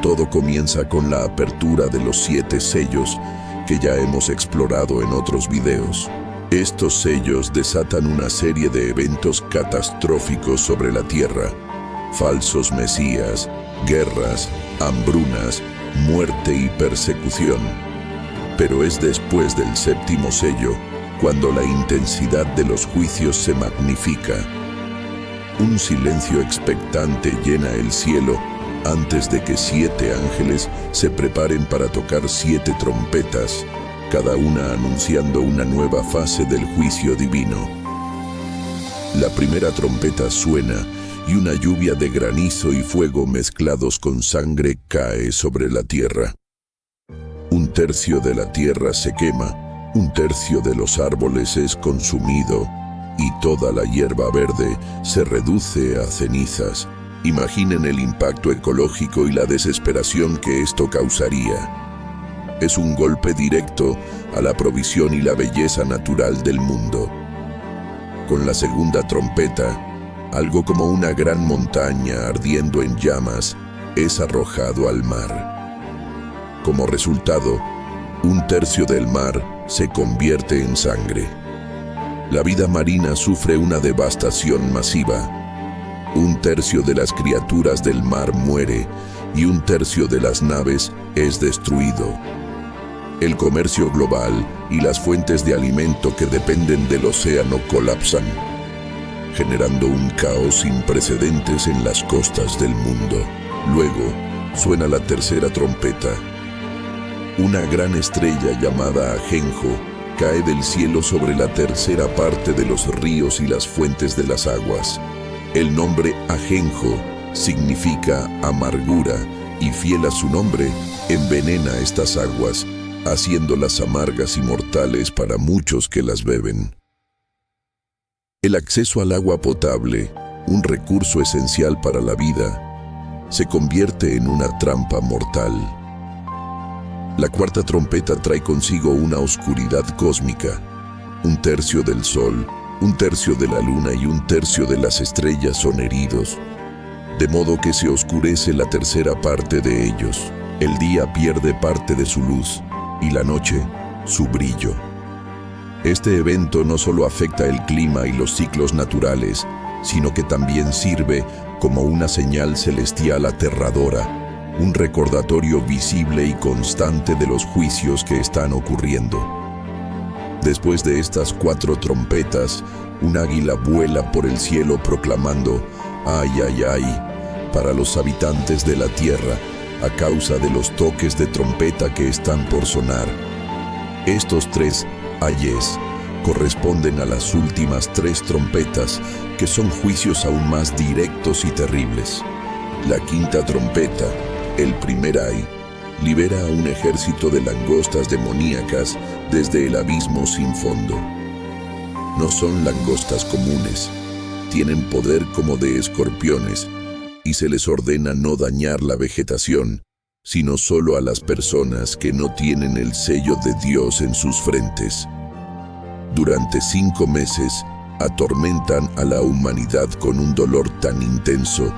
Todo comienza con la apertura de los 7 sellos que ya hemos explorado en otros videos. Estos sellos desatan una serie de eventos catastróficos sobre la tierra: falsos mesías, guerras, hambrunas, muerte y persecución. Pero es después del 7º sello cuando la intensidad de los juicios se magnifica. Un silencio expectante llena el cielo antes de que 7 ángeles se preparen para tocar 7 trompetas, cada una anunciando una nueva fase del juicio divino. La primera trompeta suena y una lluvia de granizo y fuego mezclados con sangre cae sobre la tierra. 1/3 de la tierra se quema, 1/3 de los árboles es consumido y toda la hierba verde se reduce a cenizas. Imaginen el impacto ecológico y la desesperación que esto causaría. Es un golpe directo a la provisión y la belleza natural del mundo. Con la segunda trompeta, algo como una gran montaña ardiendo en llamas es arrojado al mar. Como resultado, 1/3 del mar se convierte en sangre. La vida marina sufre una devastación masiva. 1/3 de las criaturas del mar muere y 1/3 de las naves es destruido. El comercio global y las fuentes de alimento que dependen del océano colapsan, generando un caos sin precedentes en las costas del mundo. Luego, suena la tercera trompeta. Una gran estrella llamada Ajenjo cae del cielo sobre la tercera parte de los ríos y las fuentes de las aguas. El nombre Ajenjo significa amargura y, fiel a su nombre, envenena estas aguas, haciéndolas amargas y mortales para muchos que las beben. El acceso al agua potable, un recurso esencial para la vida, se convierte en una trampa mortal. La cuarta trompeta trae consigo una oscuridad cósmica. 1/3 del sol, 1/3 de la luna y 1/3 de las estrellas son heridos, de modo que se oscurece la tercera parte de ellos. El día pierde parte de su luz y la noche su brillo. Este evento no solo afecta el clima y los ciclos naturales, sino que también sirve como una señal celestial aterradora, un recordatorio visible y constante de los juicios que están ocurriendo. Después de estas 4 trompetas, un águila vuela por el cielo proclamando «¡Ay, ay, ay!» para los habitantes de la tierra a causa de los toques de trompeta que están por sonar. Estos 3 ayes corresponden a las últimas 3 trompetas, que son juicios aún más directos y terribles. La quinta trompeta, el primer ay, libera a un ejército de langostas demoníacas desde el abismo sin fondo. No son langostas comunes, tienen poder como de escorpiones, y se les ordena no dañar la vegetación, sino solo a las personas que no tienen el sello de Dios en sus frentes. Durante 5 meses, atormentan a la humanidad con un dolor tan intenso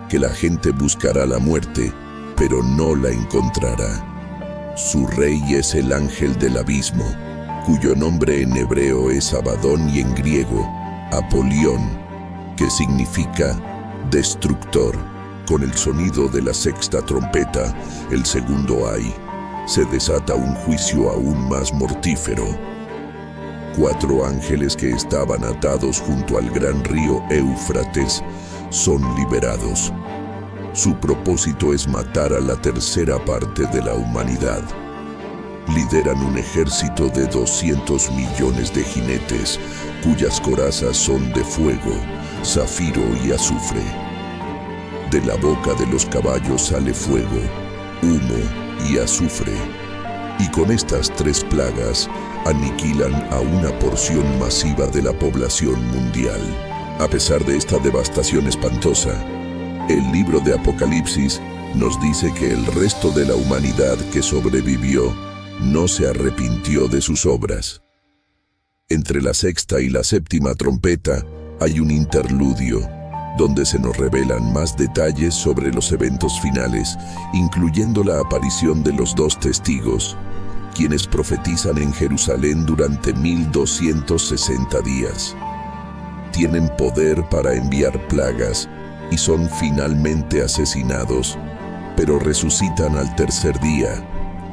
que la gente buscará la muerte, pero no la encontrará. Su rey es el ángel del abismo, cuyo nombre en hebreo es Abadón y en griego, Apolión, que significa destructor. Con el sonido de la sexta trompeta, el segundo ay, se desata un juicio aún más mortífero. 4 ángeles que estaban atados junto al gran río Éufrates son liberados. Su propósito es matar a la tercera parte de la humanidad. Lideran un ejército de 200 millones de jinetes, cuyas corazas son de fuego, zafiro y azufre. De la boca de los caballos sale fuego, humo y azufre. Y con estas 3 plagas aniquilan a una porción masiva de la población mundial. A pesar de esta devastación espantosa, el libro de Apocalipsis nos dice que el resto de la humanidad que sobrevivió no se arrepintió de sus obras. Entre la sexta y la séptima trompeta hay un interludio, donde se nos revelan más detalles sobre los eventos finales, incluyendo la aparición de los dos testigos, quienes profetizan en Jerusalén durante 1260 días. Tienen poder para enviar plagas y son finalmente asesinados, pero resucitan al tercer día,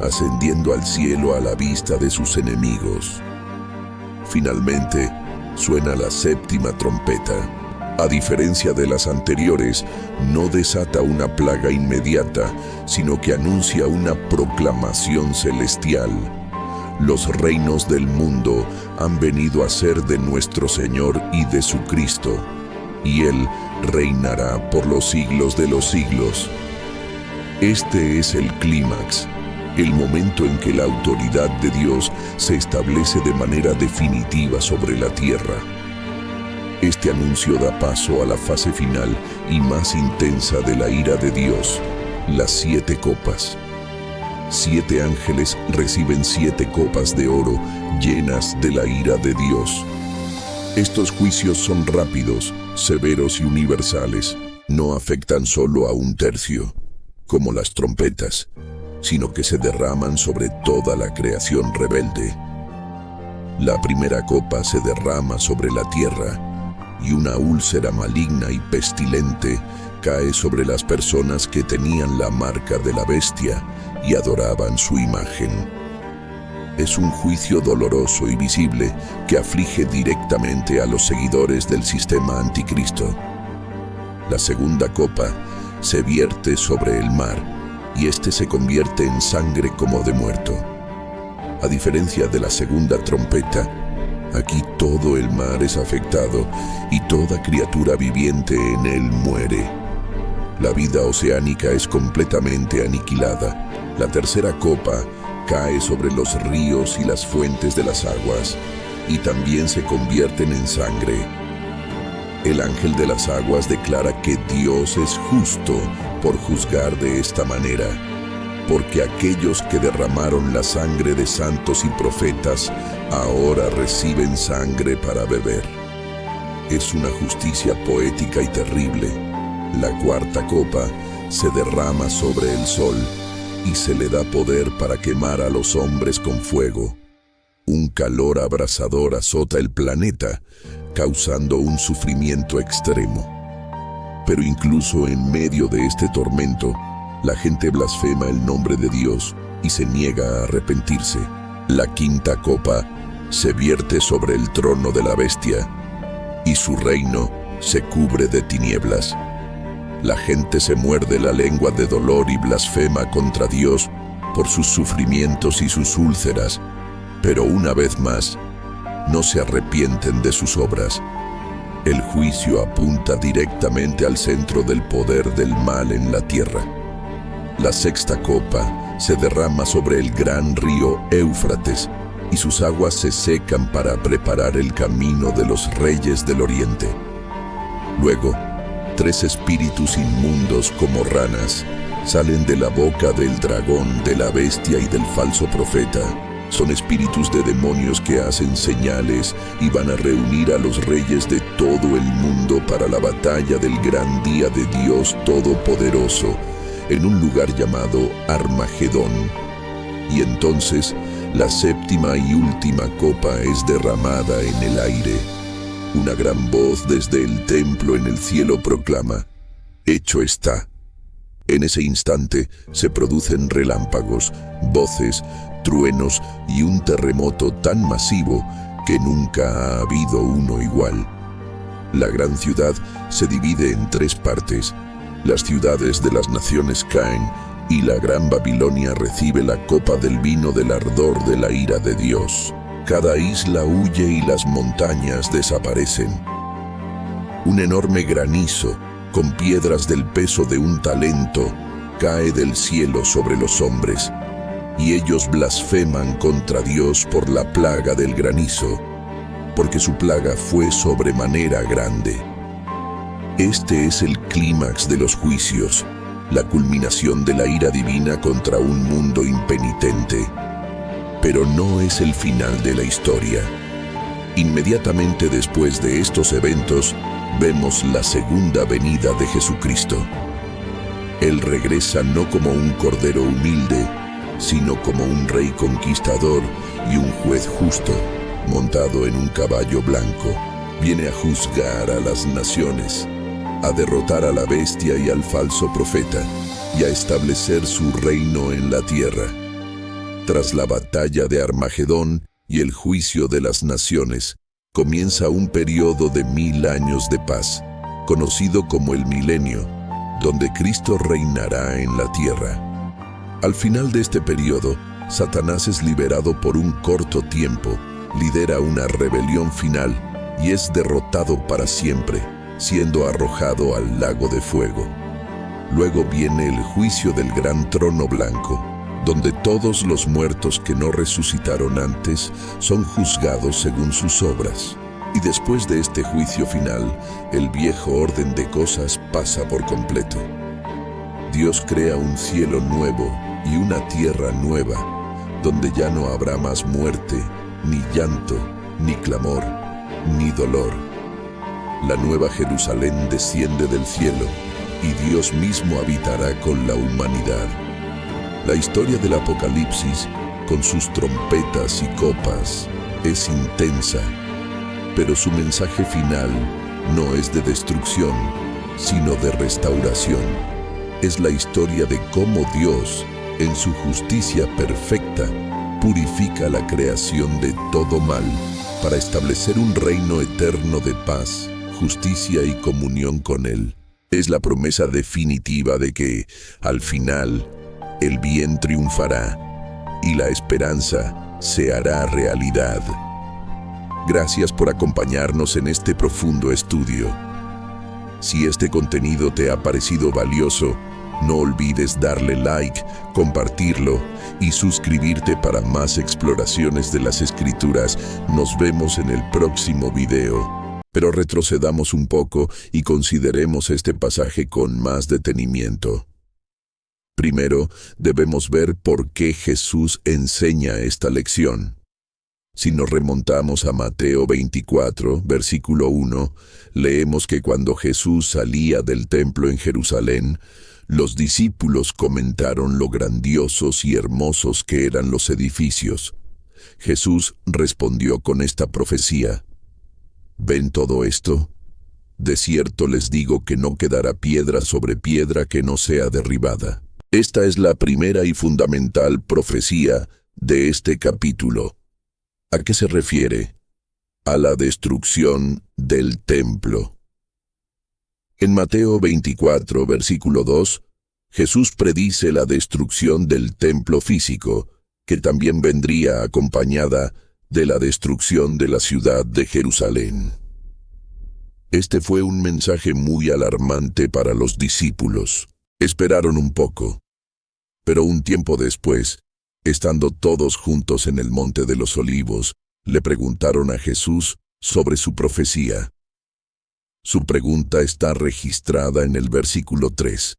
ascendiendo al cielo a la vista de sus enemigos. Finalmente, suena la séptima trompeta. A diferencia de las anteriores, no desata una plaga inmediata, sino que anuncia una proclamación celestial. Los reinos del mundo han venido a ser de nuestro Señor y de su Cristo, y Él reinará por los siglos de los siglos. Este es el clímax, el momento en que la autoridad de Dios se establece de manera definitiva sobre la tierra. Este anuncio da paso a la fase final y más intensa de la ira de Dios, las 7 copas. 7 ángeles reciben 7 copas de oro llenas de la ira de Dios. Estos juicios son rápidos, severos y universales. No afectan solo a un tercio, como las trompetas, sino que se derraman sobre toda la creación rebelde. La primera copa se derrama sobre la tierra, y una úlcera maligna y pestilente cae sobre las personas que tenían la marca de la bestia y adoraban su imagen. Es un juicio doloroso y visible que aflige directamente a los seguidores del sistema anticristo. La segunda copa se vierte sobre el mar y este se convierte en sangre como de muerto. A diferencia de la segunda trompeta, aquí todo el mar es afectado y toda criatura viviente en él muere. La vida oceánica es completamente aniquilada. La tercera copa cae sobre los ríos y las fuentes de las aguas y también se convierten en sangre. El ángel de las aguas declara que Dios es justo por juzgar de esta manera, porque aquellos que derramaron la sangre de santos y profetas ahora reciben sangre para beber. Es una justicia poética y terrible. La cuarta copa se derrama sobre el sol y se le da poder para quemar a los hombres con fuego. Un calor abrasador azota el planeta, causando un sufrimiento extremo. Pero incluso en medio de este tormento, la gente blasfema el nombre de Dios y se niega a arrepentirse. La quinta copa se vierte sobre el trono de la bestia y su reino se cubre de tinieblas. La gente se muerde la lengua de dolor y blasfema contra Dios por sus sufrimientos y sus úlceras, pero una vez más, no se arrepienten de sus obras. El juicio apunta directamente al centro del poder del mal en la tierra. La sexta copa se derrama sobre el gran río Éufrates y sus aguas se secan para preparar el camino de los reyes del oriente. Luego, 3 espíritus inmundos como ranas salen de la boca del dragón, de la bestia y del falso profeta. Son espíritus de demonios que hacen señales y van a reunir a los reyes de todo el mundo para la batalla del gran día de Dios Todopoderoso, en un lugar llamado Armagedón. Y entonces, la séptima y última copa es derramada en el aire. Una gran voz desde el templo en el cielo proclama: «Hecho está». En ese instante se producen relámpagos, voces, truenos y un terremoto tan masivo que nunca ha habido uno igual. La gran ciudad se divide en 3 partes. Las ciudades de las naciones caen y la gran Babilonia recibe la copa del vino del ardor de la ira de Dios. Cada isla huye y las montañas desaparecen. Un enorme granizo, con piedras del peso de un talento, cae del cielo sobre los hombres, y ellos blasfeman contra Dios por la plaga del granizo, porque su plaga fue sobremanera grande. Este es el clímax de los juicios, la culminación de la ira divina contra un mundo impenitente. Pero no es el final de la historia. Inmediatamente después de estos eventos, vemos la segunda venida de Jesucristo. Él regresa no como un cordero humilde, sino como un rey conquistador y un juez justo, montado en un caballo blanco. Viene a juzgar a las naciones, a derrotar a la bestia y al falso profeta, y a establecer su reino en la tierra. Tras la batalla de Armagedón y el juicio de las naciones, comienza un periodo de 1000 años de paz, conocido como el Milenio, donde Cristo reinará en la tierra. Al final de este periodo, Satanás es liberado por un corto tiempo, lidera una rebelión final y es derrotado para siempre, siendo arrojado al lago de fuego. Luego viene el juicio del gran trono blanco, donde todos los muertos que no resucitaron antes son juzgados según sus obras. Y después de este juicio final, el viejo orden de cosas pasa por completo. Dios crea un cielo nuevo y una tierra nueva, donde ya no habrá más muerte, ni llanto, ni clamor, ni dolor. La nueva Jerusalén desciende del cielo, y Dios mismo habitará con la humanidad. La historia del Apocalipsis, con sus trompetas y copas, es intensa, pero su mensaje final no es de destrucción, sino de restauración. Es la historia de cómo Dios, en su justicia perfecta, purifica la creación de todo mal para establecer un reino eterno de paz, justicia y comunión con Él. Es la promesa definitiva de que, al final, el bien triunfará y la esperanza se hará realidad. Gracias por acompañarnos en este profundo estudio. Si este contenido te ha parecido valioso, no olvides darle like, compartirlo y suscribirte para más exploraciones de las Escrituras. Nos vemos en el próximo video. Pero retrocedamos un poco y consideremos este pasaje con más detenimiento. Primero, debemos ver por qué Jesús enseña esta lección. Si nos remontamos a Mateo 24, versículo 1, leemos que cuando Jesús salía del templo en Jerusalén, los discípulos comentaron lo grandiosos y hermosos que eran los edificios. Jesús respondió con esta profecía: ¿ven todo esto? De cierto les digo que no quedará piedra sobre piedra que no sea derribada. Esta es la primera y fundamental profecía de este capítulo. ¿A qué se refiere? A la destrucción del templo. En Mateo 24, versículo 2, Jesús predice la destrucción del templo físico, que también vendría acompañada de la destrucción de la ciudad de Jerusalén. Este fue un mensaje muy alarmante para los discípulos. Esperaron un poco, pero un tiempo después, estando todos juntos en el Monte de los Olivos, le preguntaron a Jesús sobre su profecía. Su pregunta está registrada en el versículo 3.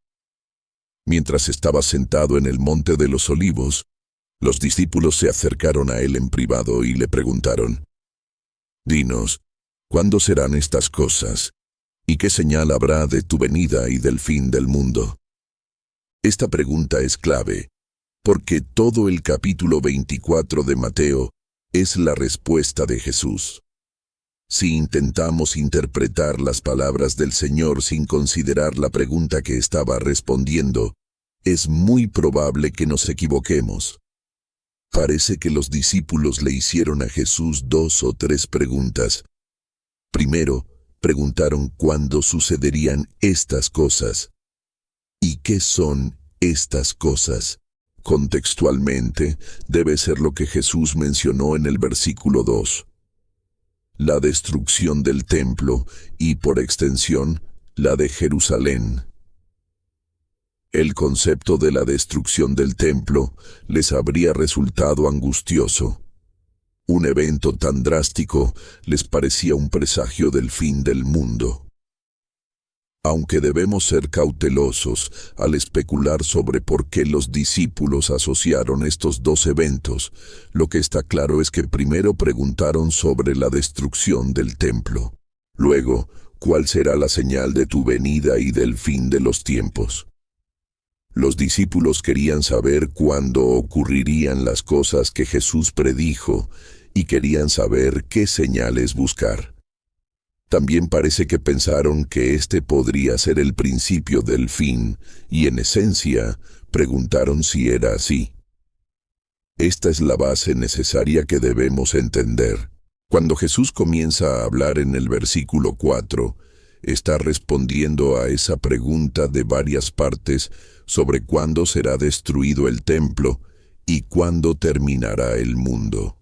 Mientras estaba sentado en el Monte de los Olivos, los discípulos se acercaron a él en privado y le preguntaron: «Dinos, ¿cuándo serán estas cosas? ¿Y qué señal habrá de tu venida y del fin del mundo?». Esta pregunta es clave, porque todo el capítulo 24 de Mateo es la respuesta de Jesús. Si intentamos interpretar las palabras del Señor sin considerar la pregunta que estaba respondiendo, es muy probable que nos equivoquemos. Parece que los discípulos le hicieron a Jesús 2 o 3 preguntas. Primero, preguntaron cuándo sucederían estas cosas. ¿Y qué son estas cosas? Contextualmente, debe ser lo que Jesús mencionó en el versículo 2. La destrucción del templo y, por extensión, la de Jerusalén. El concepto de la destrucción del templo les habría resultado angustioso. Un evento tan drástico les parecía un presagio del fin del mundo. Aunque debemos ser cautelosos al especular sobre por qué los discípulos asociaron estos dos eventos, lo que está claro es que primero preguntaron sobre la destrucción del templo. Luego, ¿cuál será la señal de tu venida y del fin de los tiempos? Los discípulos querían saber cuándo ocurrirían las cosas que Jesús predijo y querían saber qué señales buscar. También parece que pensaron que este podría ser el principio del fin, y en esencia, preguntaron si era así. Esta es la base necesaria que debemos entender. Cuando Jesús comienza a hablar en el versículo 4, está respondiendo a esa pregunta de varias partes sobre cuándo será destruido el templo y cuándo terminará el mundo.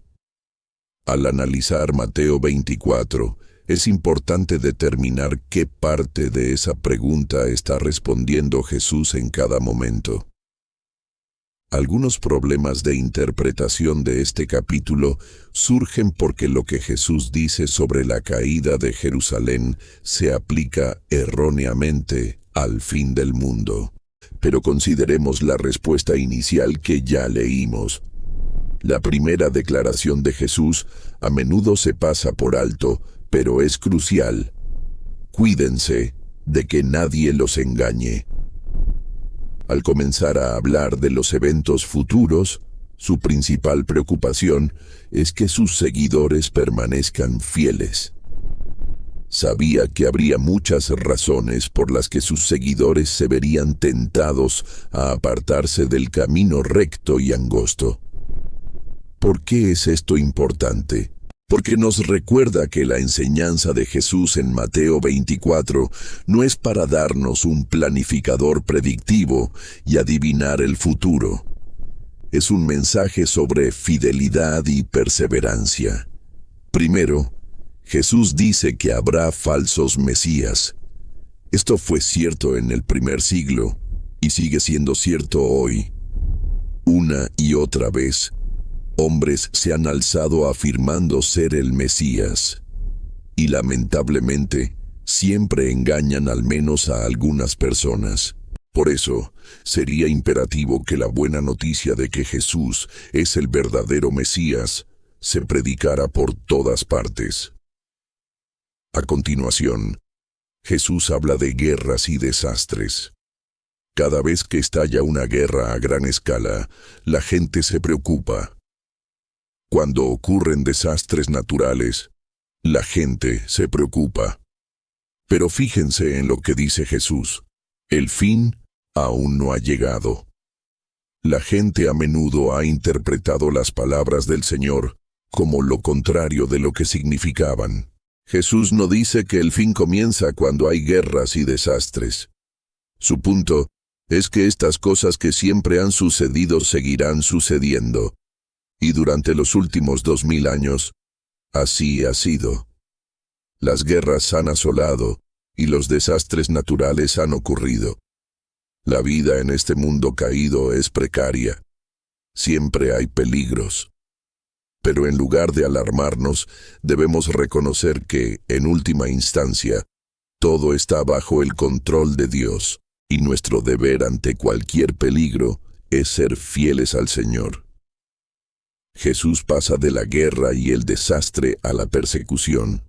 Al analizar Mateo 24, es importante determinar qué parte de esa pregunta está respondiendo Jesús en cada momento. Algunos problemas de interpretación de este capítulo surgen porque lo que Jesús dice sobre la caída de Jerusalén se aplica erróneamente al fin del mundo. Pero consideremos la respuesta inicial que ya leímos. La primera declaración de Jesús a menudo se pasa por alto, pero es crucial. Cuídense de que nadie los engañe. Al comenzar a hablar de los eventos futuros, su principal preocupación es que sus seguidores permanezcan fieles. Sabía que habría muchas razones por las que sus seguidores se verían tentados a apartarse del camino recto y angosto. ¿Por qué es esto importante? Porque nos recuerda que la enseñanza de Jesús en Mateo 24 no es para darnos un planificador predictivo y adivinar el futuro. Es un mensaje sobre fidelidad y perseverancia. Primero, Jesús dice que habrá falsos mesías. Esto fue cierto en el primer siglo y sigue siendo cierto hoy. Una y otra vez, hombres se han alzado afirmando ser el Mesías, y lamentablemente siempre engañan al menos a algunas personas. Por eso, sería imperativo que la buena noticia de que Jesús es el verdadero Mesías se predicara por todas partes. A continuación, Jesús habla de guerras y desastres. Cada vez que estalla una guerra a gran escala, la gente se preocupa. Cuando ocurren desastres naturales, la gente se preocupa. Pero fíjense en lo que dice Jesús. El fin aún no ha llegado. La gente a menudo ha interpretado las palabras del Señor como lo contrario de lo que significaban. Jesús no dice que el fin comienza cuando hay guerras y desastres. Su punto es que estas cosas que siempre han sucedido seguirán sucediendo. Y durante los últimos 2000 años, así ha sido. Las guerras han asolado y los desastres naturales han ocurrido. La vida en este mundo caído es precaria. Siempre hay peligros. Pero en lugar de alarmarnos, debemos reconocer que, en última instancia, todo está bajo el control de Dios, y nuestro deber ante cualquier peligro es ser fieles al Señor. Jesús pasa de la guerra y el desastre a la persecución.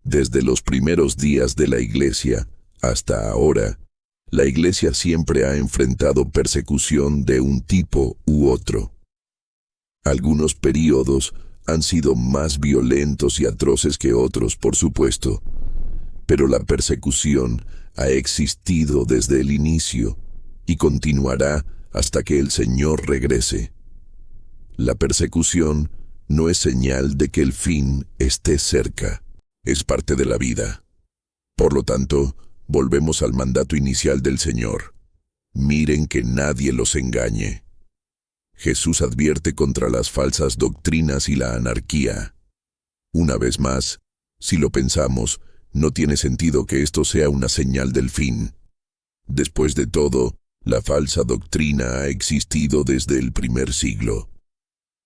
Desde los primeros días de la Iglesia hasta ahora, la Iglesia siempre ha enfrentado persecución de un tipo u otro. Algunos períodos han sido más violentos y atroces que otros, por supuesto, pero la persecución ha existido desde el inicio y continuará hasta que el Señor regrese. La persecución no es señal de que el fin esté cerca, es parte de la vida. Por lo tanto, volvemos al mandato inicial del Señor. Miren que nadie los engañe. Jesús advierte contra las falsas doctrinas y la anarquía. Una vez más, si lo pensamos, no tiene sentido que esto sea una señal del fin. Después de todo, la falsa doctrina ha existido desde el primer siglo.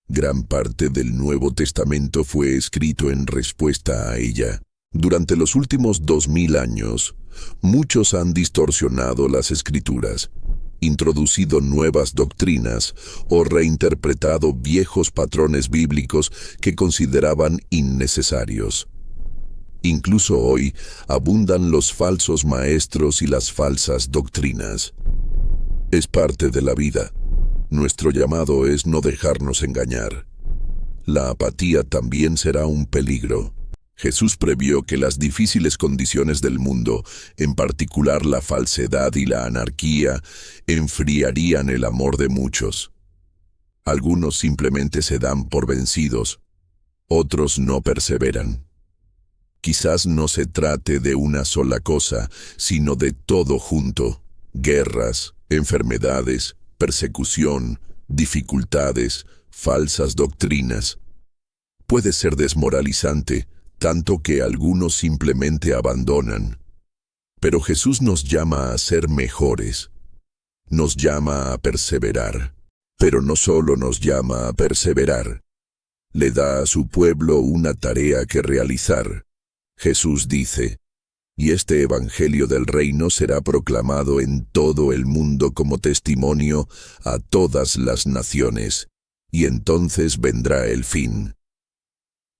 Gran parte del Nuevo Testamento fue escrito en respuesta a ella. Durante los últimos 2000 años, muchos han distorsionado las Escrituras, introducido nuevas doctrinas o reinterpretado viejos patrones bíblicos que consideraban innecesarios. Incluso hoy abundan los falsos maestros y las falsas doctrinas. Es parte de la vida. Nuestro llamado es no dejarnos engañar. La apatía también será un peligro. Jesús previó que las difíciles condiciones del mundo, en particular la falsedad y la anarquía, enfriarían el amor de muchos. Algunos simplemente se dan por vencidos, otros no perseveran. Quizás no se trate de una sola cosa, sino de todo junto: guerras, enfermedades, persecución, dificultades, falsas doctrinas. Puede ser desmoralizante, tanto que algunos simplemente abandonan. Pero Jesús nos llama a ser mejores. Nos llama a perseverar. Pero no solo nos llama a perseverar. Le da a su pueblo una tarea que realizar. Jesús dice: «Y este evangelio del reino será proclamado en todo el mundo como testimonio a todas las naciones, y entonces vendrá el fin».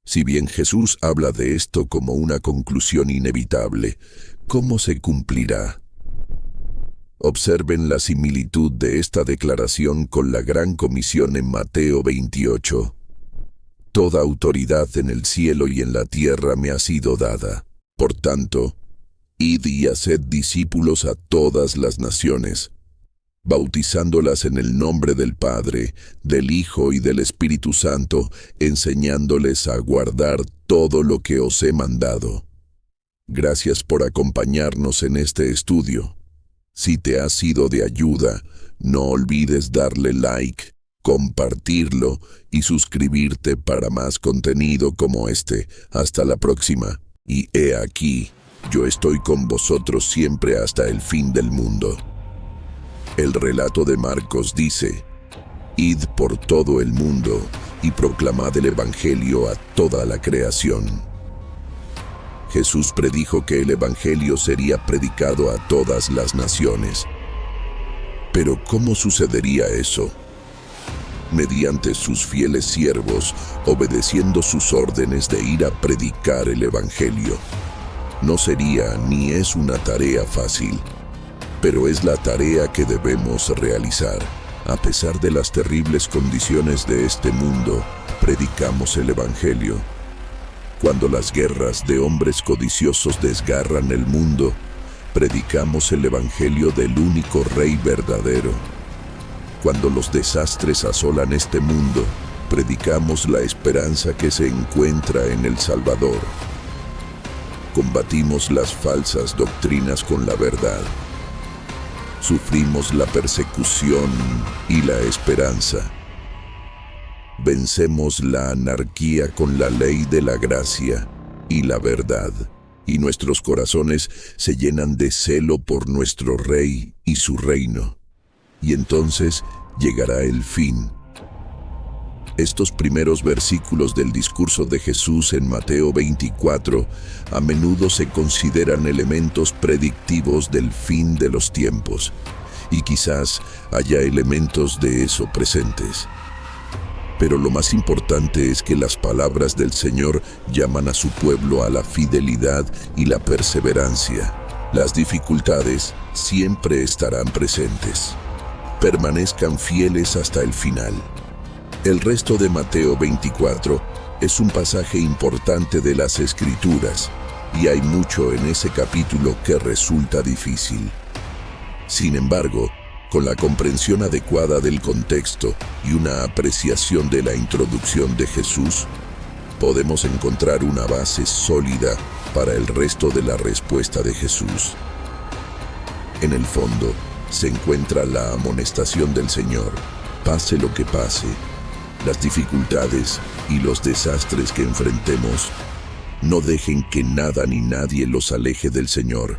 Si bien Jesús habla de esto como una conclusión inevitable, ¿cómo se cumplirá? Observen la similitud de esta declaración con la gran comisión en Mateo 28. «Toda autoridad en el cielo y en la tierra me ha sido dada. Por tanto, id y haced discípulos a todas las naciones, bautizándolas en el nombre del Padre, del Hijo y del Espíritu Santo, enseñándoles a guardar todo lo que os he mandado». Gracias por acompañarnos en este estudio. Si te ha sido de ayuda, no olvides darle like, compartirlo y suscribirte para más contenido como este. Hasta la próxima. Y he aquí, yo estoy con vosotros siempre hasta el fin del mundo. El relato de Marcos dice: «Id por todo el mundo y proclamad el Evangelio a toda la creación». Jesús predijo que el Evangelio sería predicado a todas las naciones. Pero ¿cómo sucedería eso? Mediante sus fieles siervos, obedeciendo sus órdenes de ir a predicar el Evangelio. No sería ni es una tarea fácil, pero es la tarea que debemos realizar. A pesar de las terribles condiciones de este mundo, predicamos el Evangelio. Cuando las guerras de hombres codiciosos desgarran el mundo, predicamos el Evangelio del único Rey verdadero. Cuando los desastres asolan este mundo, predicamos la esperanza que se encuentra en el Salvador. Combatimos las falsas doctrinas con la verdad. Sufrimos la persecución y la esperanza. Vencemos la anarquía con la ley de la gracia y la verdad, y nuestros corazones se llenan de celo por nuestro Rey y su reino. Y entonces llegará el fin. Estos primeros versículos del discurso de Jesús en Mateo 24 a menudo se consideran elementos predictivos del fin de los tiempos, y quizás haya elementos de eso presentes. Pero lo más importante es que las palabras del Señor llaman a su pueblo a la fidelidad y la perseverancia. Las dificultades siempre estarán presentes. Permanezcan fieles hasta el final. El resto de Mateo 24 es un pasaje importante de las Escrituras, y hay mucho en ese capítulo que resulta difícil. Sin embargo, con la comprensión adecuada del contexto y una apreciación de la introducción de Jesús, podemos encontrar una base sólida para el resto de la respuesta de Jesús. En el fondo, se encuentra la amonestación del Señor: pase lo que pase, las dificultades y los desastres que enfrentemos, no dejen que nada ni nadie los aleje del Señor.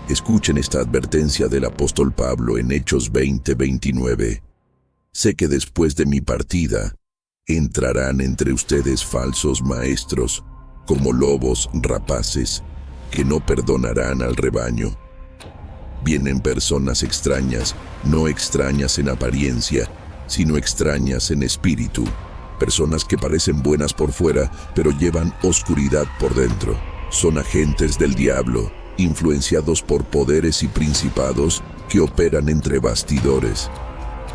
Escuchen esta advertencia del apóstol Pablo en Hechos 20:29. Sé que después de mi partida, entrarán entre ustedes falsos maestros, como lobos rapaces que no perdonarán al rebaño. Vienen personas extrañas, no extrañas en apariencia, sino extrañas en espíritu. Personas que parecen buenas por fuera, pero llevan oscuridad por dentro. Son agentes del diablo, influenciados por poderes y principados que operan entre bastidores.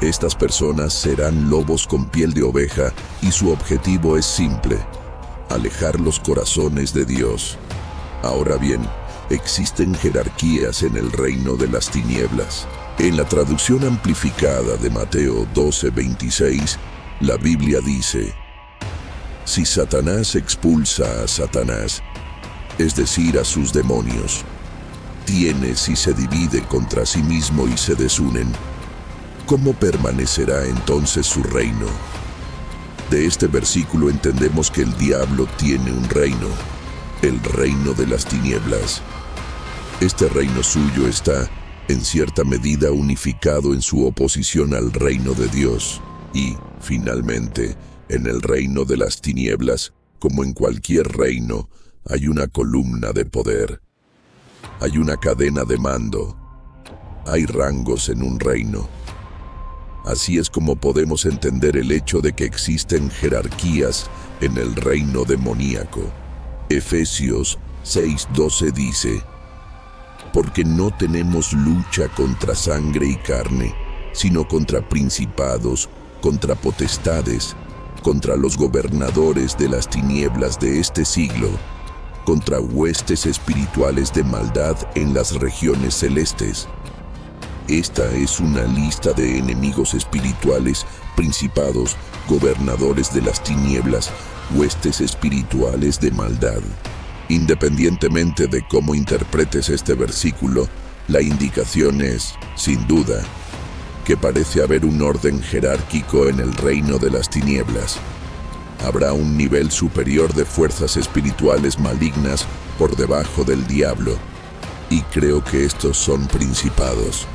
Estas personas serán lobos con piel de oveja y su objetivo es simple: alejar los corazones de Dios. Ahora bien, existen jerarquías en el reino de las tinieblas. En la traducción amplificada de Mateo 12:26, la Biblia dice: si Satanás expulsa a Satanás, es decir, a sus demonios, tiene si se divide contra sí mismo y se desunen, ¿cómo permanecerá entonces su reino? De este versículo entendemos que el diablo tiene un reino, el reino de las tinieblas. Este reino suyo está, en cierta medida, unificado en su oposición al reino de Dios. Y, finalmente, en el reino de las tinieblas, como en cualquier reino, hay una columna de poder. Hay una cadena de mando. Hay rangos en un reino. Así es como podemos entender el hecho de que existen jerarquías en el reino demoníaco. Efesios 6:12 dice: porque no tenemos lucha contra sangre y carne, sino contra principados, contra potestades, contra los gobernadores de las tinieblas de este siglo, contra huestes espirituales de maldad en las regiones celestes. Esta es una lista de enemigos espirituales, principados, gobernadores de las tinieblas, huestes espirituales de maldad. Independientemente de cómo interpretes este versículo, la indicación es, sin duda, que parece haber un orden jerárquico en el reino de las tinieblas. Habrá un nivel superior de fuerzas espirituales malignas por debajo del diablo, y creo que estos son principados.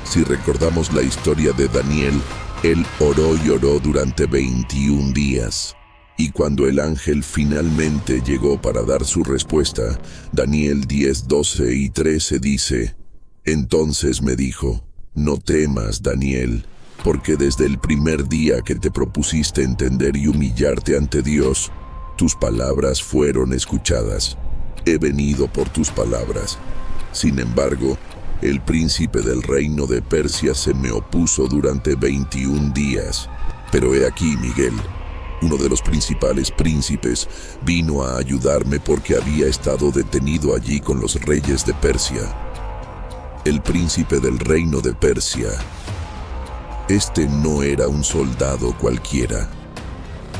Si recordamos la historia de Daniel, él oró y oró durante 21 días. Y cuando el ángel finalmente llegó para dar su respuesta, Daniel 10:12 y 13 dice: entonces me dijo: no temas, Daniel, porque desde el primer día que te propusiste entender y humillarte ante Dios, tus palabras fueron escuchadas. He venido por tus palabras. Sin embargo, el príncipe del reino de Persia se me opuso durante 21 días. Pero he aquí, Miguel, uno de los principales príncipes, vino a ayudarme porque había estado detenido allí con los reyes de Persia. El príncipe del reino de Persia. Este no era un soldado cualquiera.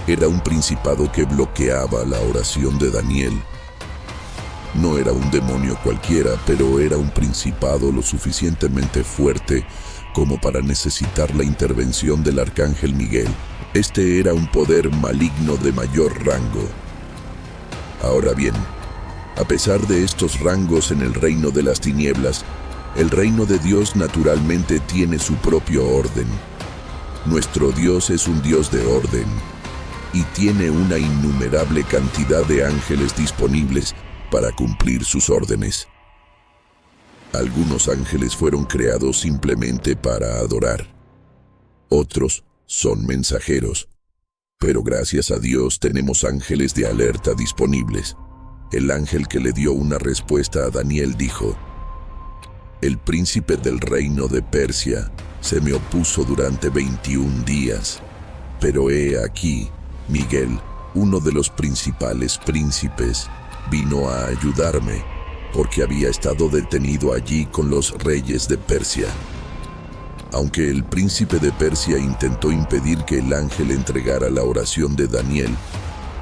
Era un principado que bloqueaba la oración de Daniel. No era un demonio cualquiera, pero era un principado lo suficientemente fuerte como para necesitar la intervención del arcángel Miguel. Este era un poder maligno de mayor rango. Ahora bien, a pesar de estos rangos en el reino de las tinieblas, el reino de Dios naturalmente tiene su propio orden. Nuestro Dios es un Dios de orden y tiene una innumerable cantidad de ángeles disponibles para cumplir sus órdenes. Algunos ángeles fueron creados simplemente para adorar. Otros son mensajeros. Pero gracias a Dios tenemos ángeles de alerta disponibles. El ángel que le dio una respuesta a Daniel dijo: el príncipe del reino de Persia se me opuso durante 21 días. Pero he aquí, Miguel, uno de los principales príncipes, vino a ayudarme, porque había estado detenido allí con los reyes de Persia. Aunque el príncipe de Persia intentó impedir que el ángel entregara la oración de Daniel,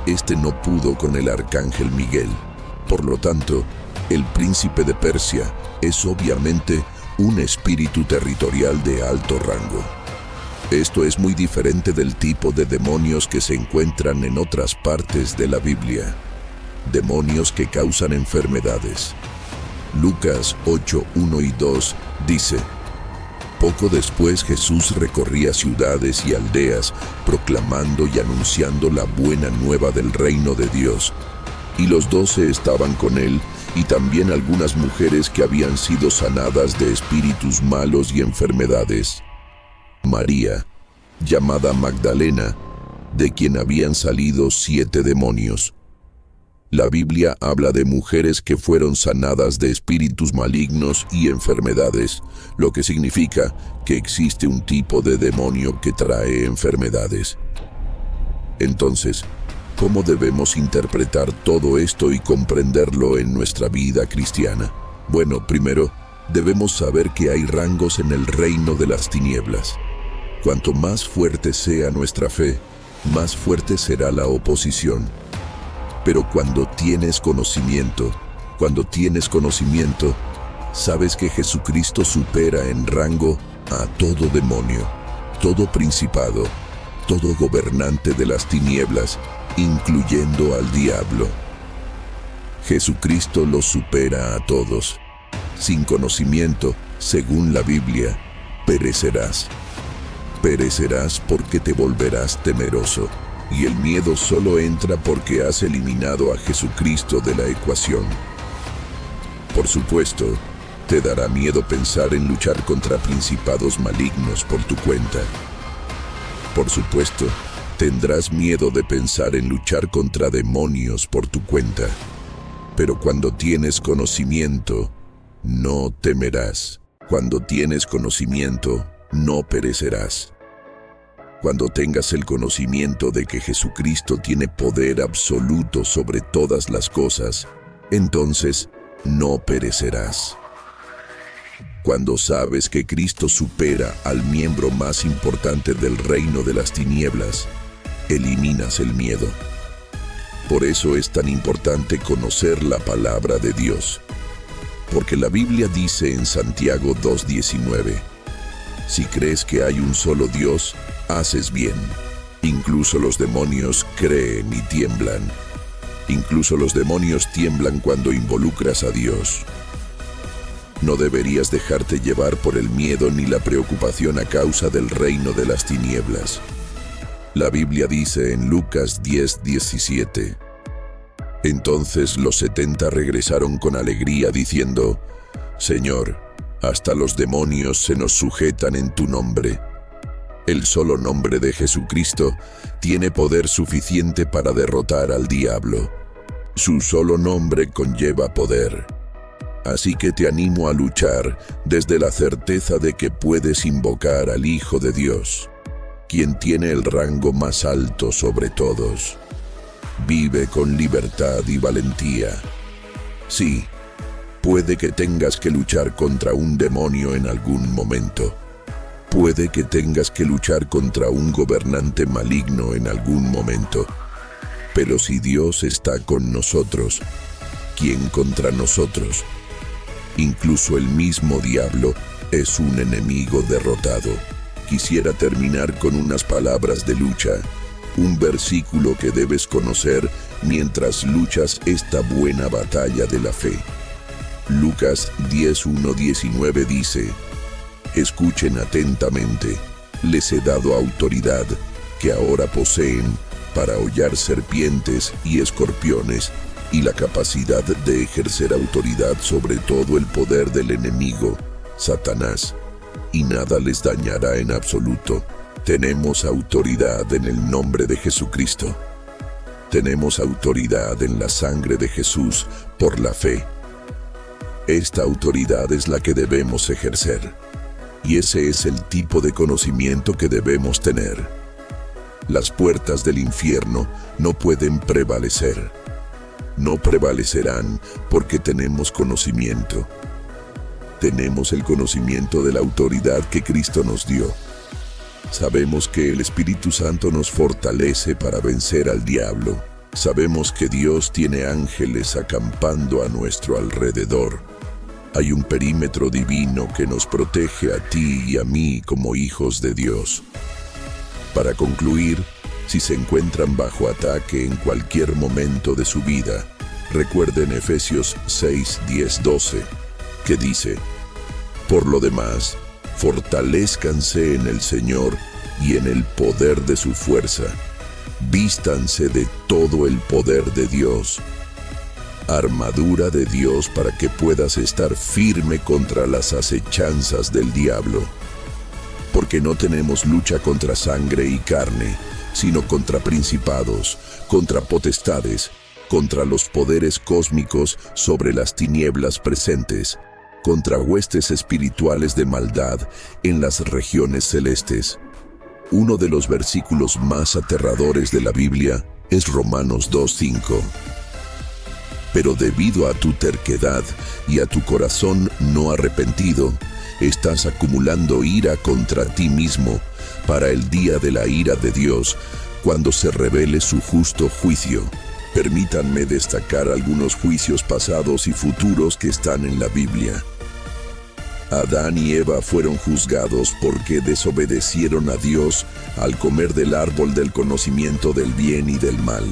este no pudo con el arcángel Miguel. Por lo tanto, el príncipe de Persia es obviamente un espíritu territorial de alto rango. Esto es muy diferente del tipo de demonios que se encuentran en otras partes de la Biblia. Demonios que causan enfermedades. Lucas 8:1 y 2 dice: poco después Jesús recorría ciudades y aldeas, proclamando y anunciando la buena nueva del reino de Dios, Y los 12 estaban con él, y también algunas mujeres que habían sido sanadas de espíritus malos y enfermedades. María, llamada Magdalena, de quien habían salido 7 demonios. La Biblia habla de mujeres que fueron sanadas de espíritus malignos y enfermedades, lo que significa que existe un tipo de demonio que trae enfermedades. Entonces, ¿cómo debemos interpretar todo esto y comprenderlo en nuestra vida cristiana? Bueno, primero, debemos saber que hay rangos en el reino de las tinieblas. Cuanto más fuerte sea nuestra fe, más fuerte será la oposición. Pero cuando tienes conocimiento, sabes que Jesucristo supera en rango a todo demonio, todo principado, todo gobernante de las tinieblas, incluyendo al diablo. Jesucristo los supera a todos. Sin conocimiento, según la Biblia, perecerás. Perecerás porque te volverás temeroso. Y el miedo solo entra porque has eliminado a Jesucristo de la ecuación. Por supuesto, te dará miedo pensar en luchar contra principados malignos por tu cuenta. Por supuesto, tendrás miedo de pensar en luchar contra demonios por tu cuenta. Pero cuando tienes conocimiento, no temerás. Cuando tienes conocimiento, no perecerás. Cuando tengas el conocimiento de que Jesucristo tiene poder absoluto sobre todas las cosas, entonces no perecerás. Cuando sabes que Cristo supera al miembro más importante del reino de las tinieblas, eliminas el miedo. Por eso es tan importante conocer la palabra de Dios. Porque la Biblia dice en Santiago 2:19, si crees que hay un solo Dios, haces bien. Incluso los demonios creen y tiemblan. Incluso los demonios tiemblan cuando involucras a Dios. No deberías dejarte llevar por el miedo ni la preocupación a causa del reino de las tinieblas. La Biblia dice en Lucas 10:17, entonces los 70 regresaron con alegría diciendo, Señor, hasta los demonios se nos sujetan en tu nombre. El solo nombre de Jesucristo tiene poder suficiente para derrotar al diablo. Su solo nombre conlleva poder. Así que te animo a luchar desde la certeza de que puedes invocar al Hijo de Dios, quien tiene el rango más alto sobre todos. Vive con libertad y valentía. Sí, puede que tengas que luchar contra un demonio en algún momento. Puede que tengas que luchar contra un gobernante maligno en algún momento. Pero si Dios está con nosotros, ¿quién contra nosotros? Incluso el mismo diablo es un enemigo derrotado. Quisiera terminar con unas palabras de lucha, un versículo que debes conocer mientras luchas esta buena batalla de la fe. Lucas 10:1-19 dice, escuchen atentamente, les he dado autoridad que ahora poseen para hollar serpientes y escorpiones y la capacidad de ejercer autoridad sobre todo el poder del enemigo, Satanás, y nada les dañará en absoluto. Tenemos autoridad en el nombre de Jesucristo. Tenemos autoridad en la sangre de Jesús por la fe. Esta autoridad es la que debemos ejercer. Y ese es el tipo de conocimiento que debemos tener. Las puertas del infierno no pueden prevalecer. No prevalecerán porque tenemos conocimiento. Tenemos el conocimiento de la autoridad que Cristo nos dio. Sabemos que el Espíritu Santo nos fortalece para vencer al diablo. Sabemos que Dios tiene ángeles acampando a nuestro alrededor. Hay un perímetro divino que nos protege a ti y a mí como hijos de Dios. Para concluir, si se encuentran bajo ataque en cualquier momento de su vida, recuerden Efesios 6:10-12, que dice, por lo demás, fortalézcanse en el Señor y en el poder de su fuerza. Vístanse de todo el poder de Dios, armadura de Dios para que puedas estar firme contra las acechanzas del diablo. Porque no tenemos lucha contra sangre y carne, sino contra principados, contra potestades, contra los poderes cósmicos sobre las tinieblas presentes, contra huestes espirituales de maldad en las regiones celestes. Uno de los versículos más aterradores de la Biblia es Romanos 2:5. Pero debido a tu terquedad y a tu corazón no arrepentido, estás acumulando ira contra ti mismo para el día de la ira de Dios, cuando se revele su justo juicio. Permítanme destacar algunos juicios pasados y futuros que están en la Biblia. Adán y Eva fueron juzgados porque desobedecieron a Dios al comer del árbol del conocimiento del bien y del mal.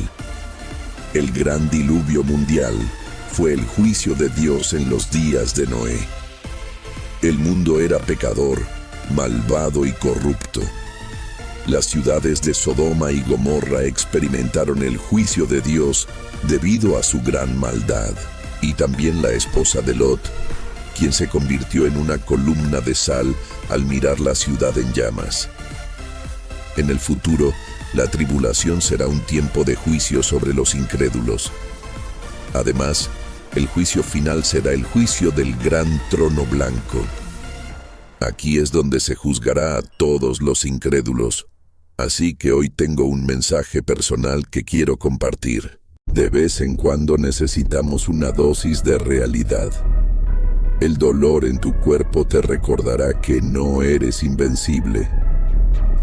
El gran diluvio mundial fue el juicio de Dios en los días de Noé. El mundo era pecador, malvado y corrupto. Las ciudades de Sodoma y Gomorra experimentaron el juicio de Dios debido a su gran maldad. Y también la esposa de Lot, quien se convirtió en una columna de sal al mirar la ciudad en llamas. En el futuro, la tribulación será un tiempo de juicio sobre los incrédulos. Además, el juicio final será el juicio del gran trono blanco. Aquí es donde se juzgará a todos los incrédulos. Así que hoy tengo un mensaje personal que quiero compartir. De vez en cuando necesitamos una dosis de realidad. El dolor en tu cuerpo te recordará que no eres invencible.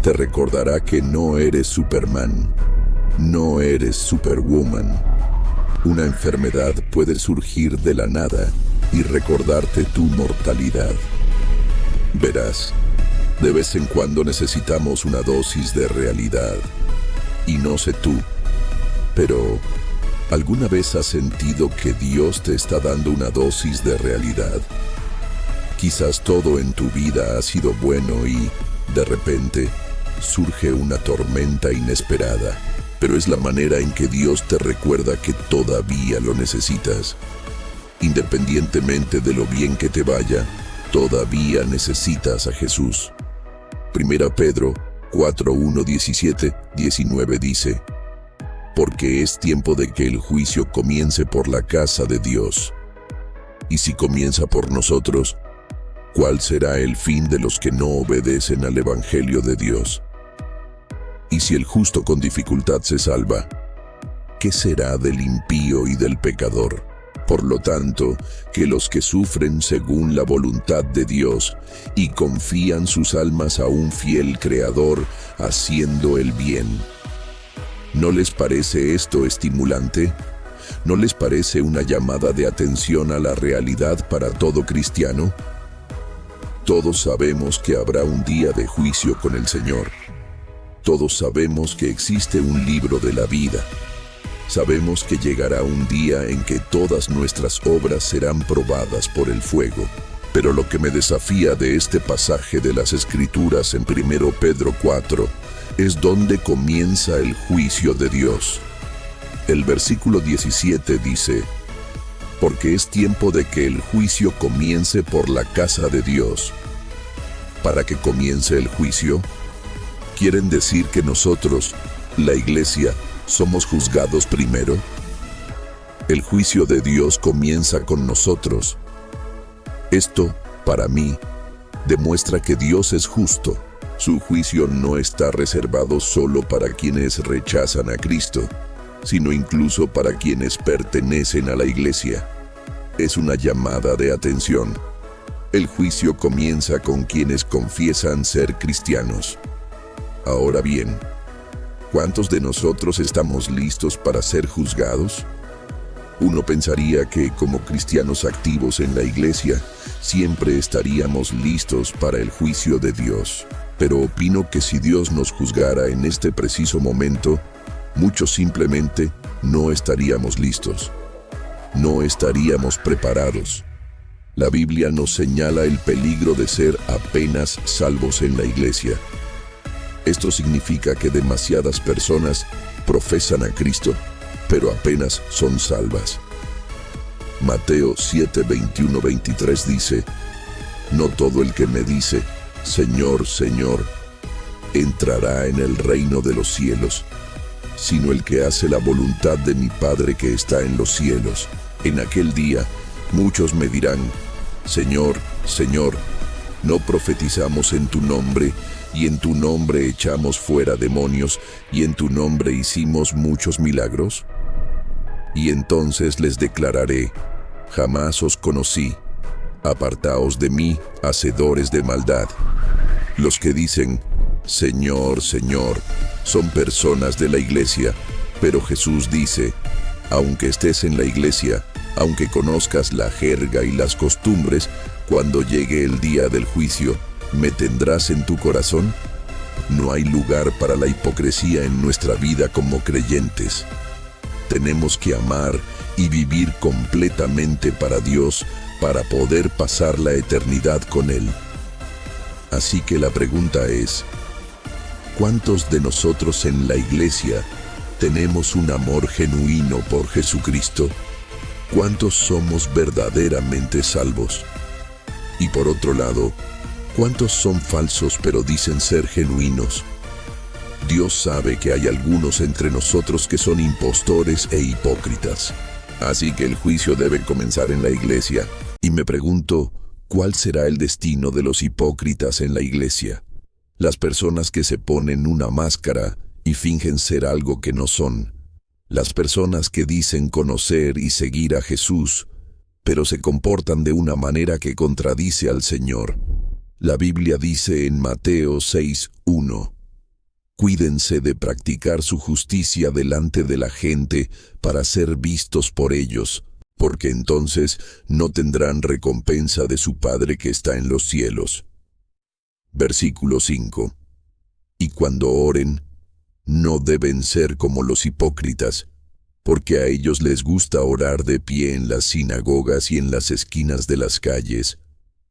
Te recordará que no eres Superman. No eres Superwoman. Una enfermedad puede surgir de la nada y recordarte tu mortalidad. Verás, de vez en cuando necesitamos una dosis de realidad. Y no sé tú, pero ¿alguna vez has sentido que Dios te está dando una dosis de realidad? Quizás todo en tu vida ha sido bueno y, de repente, surge una tormenta inesperada. Pero es la manera en que Dios te recuerda que todavía lo necesitas. Independientemente de lo bien que te vaya, todavía necesitas a Jesús. 1 Pedro 4:1-17-19 dice: porque es tiempo de que el juicio comience por la casa de Dios. Y si comienza por nosotros, ¿cuál será el fin de los que no obedecen al Evangelio de Dios? Y si el justo con dificultad se salva, ¿qué será del impío y del pecador? Por lo tanto, que los que sufren según la voluntad de Dios y confían sus almas a un fiel Creador haciendo el bien. ¿No les parece esto estimulante? ¿No les parece una llamada de atención a la realidad para todo cristiano? Todos sabemos que habrá un día de juicio con el Señor. Todos sabemos que existe un libro de la vida. Sabemos que llegará un día en que todas nuestras obras serán probadas por el fuego. Pero lo que me desafía de este pasaje de las Escrituras en 1 Pedro 4 es donde comienza el juicio de Dios. El versículo 17 dice: porque es tiempo de que el juicio comience por la casa de Dios. ¿Para que comience el juicio? ¿Quieren decir que nosotros, la iglesia, somos juzgados primero? El juicio de Dios comienza con nosotros. Esto, para mí, demuestra que Dios es justo. Su juicio no está reservado solo para quienes rechazan a Cristo, sino incluso para quienes pertenecen a la iglesia. Es una llamada de atención. El juicio comienza con quienes confiesan ser cristianos. Ahora bien, ¿cuántos de nosotros estamos listos para ser juzgados? Uno pensaría que como cristianos activos en la iglesia, siempre estaríamos listos para el juicio de Dios. Pero opino que si Dios nos juzgara en este preciso momento, muchos simplemente no estaríamos listos. No estaríamos preparados. La Biblia nos señala el peligro de ser apenas salvos en la iglesia. Esto significa que demasiadas personas profesan a Cristo, pero apenas son salvas. Mateo 7, 21, 23 dice: No todo el que me dice, Señor, Señor, entrará en el reino de los cielos, sino el que hace la voluntad de mi Padre que está en los cielos. En aquel día, muchos me dirán: Señor, Señor, ¿no profetizamos en tu nombre, y en tu nombre echamos fuera demonios, y en tu nombre hicimos muchos milagros? Y entonces les declararé: Jamás os conocí, apartaos de mí, hacedores de maldad. Los que dicen, Señor, Señor, son personas de la iglesia, pero Jesús dice: aunque estés en la iglesia, aunque conozcas la jerga y las costumbres, cuando llegue el día del juicio, ¿me tendrás en tu corazón? No hay lugar para la hipocresía en nuestra vida como creyentes. Tenemos que amar y vivir completamente para Dios para poder pasar la eternidad con Él. Así que la pregunta es: ¿cuántos de nosotros en la iglesia tenemos un amor genuino por Jesucristo? ¿Cuántos somos verdaderamente salvos? Y por otro lado, ¿cuántos son falsos pero dicen ser genuinos? Dios sabe que hay algunos entre nosotros que son impostores e hipócritas. Así que el juicio debe comenzar en la iglesia. Y me pregunto, ¿cuál será el destino de los hipócritas en la iglesia? Las personas que se ponen una máscara y fingen ser algo que no son. Las personas que dicen conocer y seguir a Jesús, pero se comportan de una manera que contradice al Señor. La Biblia dice en Mateo 6:1: Cuídense de practicar su justicia delante de la gente para ser vistos por ellos, porque entonces no tendrán recompensa de su Padre que está en los cielos. Versículo 5. Y cuando oren, no deben ser como los hipócritas, porque a ellos les gusta orar de pie en las sinagogas y en las esquinas de las calles,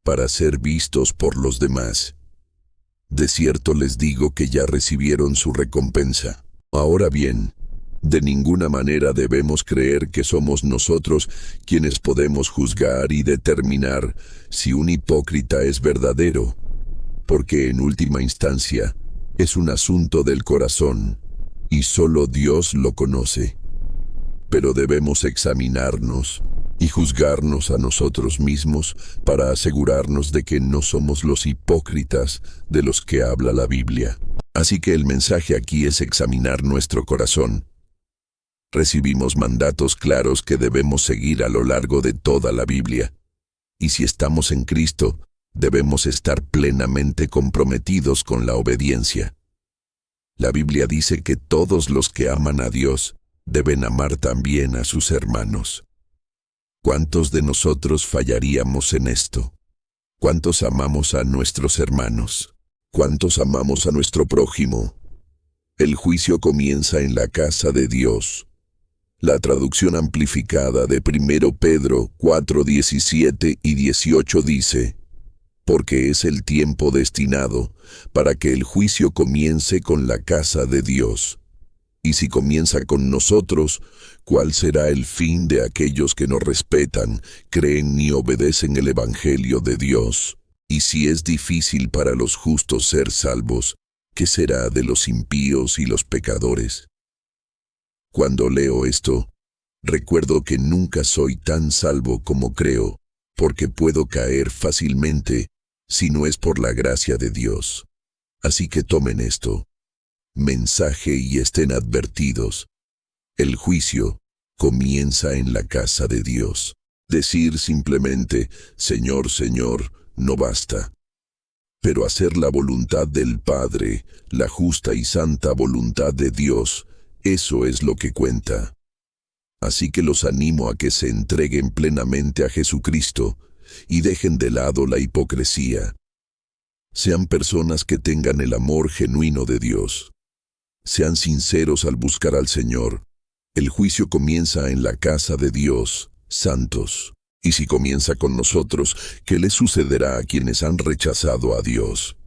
para ser vistos por los demás. De cierto les digo que ya recibieron su recompensa. Ahora bien, de ninguna manera debemos creer que somos nosotros quienes podemos juzgar y determinar si un hipócrita es verdadero, porque en última instancia es un asunto del corazón, y solo Dios lo conoce. Pero debemos examinarnos y juzgarnos a nosotros mismos para asegurarnos de que no somos los hipócritas de los que habla la Biblia. Así que el mensaje aquí es examinar nuestro corazón. Recibimos mandatos claros que debemos seguir a lo largo de toda la Biblia. Y si estamos en Cristo, debemos estar plenamente comprometidos con la obediencia. La Biblia dice que todos los que aman a Dios deben amar también a sus hermanos. ¿Cuántos de nosotros fallaríamos en esto? ¿Cuántos amamos a nuestros hermanos? ¿Cuántos amamos a nuestro prójimo? El juicio comienza en la casa de Dios. La traducción amplificada de 1 Pedro 4:17 y 18 dice: porque es el tiempo destinado para que el juicio comience con la casa de Dios. Y si comienza con nosotros, ¿cuál será el fin de aquellos que no respetan, creen ni obedecen el Evangelio de Dios? Y si es difícil para los justos ser salvos, ¿qué será de los impíos y los pecadores? Cuando leo esto, recuerdo que nunca soy tan salvo como creo, porque puedo caer fácilmente si no es por la gracia de Dios. Así que tomen esto mensaje y estén advertidos. El juicio comienza en la casa de Dios. Decir simplemente, Señor, Señor, no basta. Pero hacer la voluntad del Padre, la justa y santa voluntad de Dios, eso es lo que cuenta. Así que los animo a que se entreguen plenamente a Jesucristo y dejen de lado la hipocresía. Sean personas que tengan el amor genuino de Dios. Sean sinceros al buscar al Señor. El juicio comienza en la casa de Dios, santos. Y si comienza con nosotros, ¿qué les sucederá a quienes han rechazado a Dios?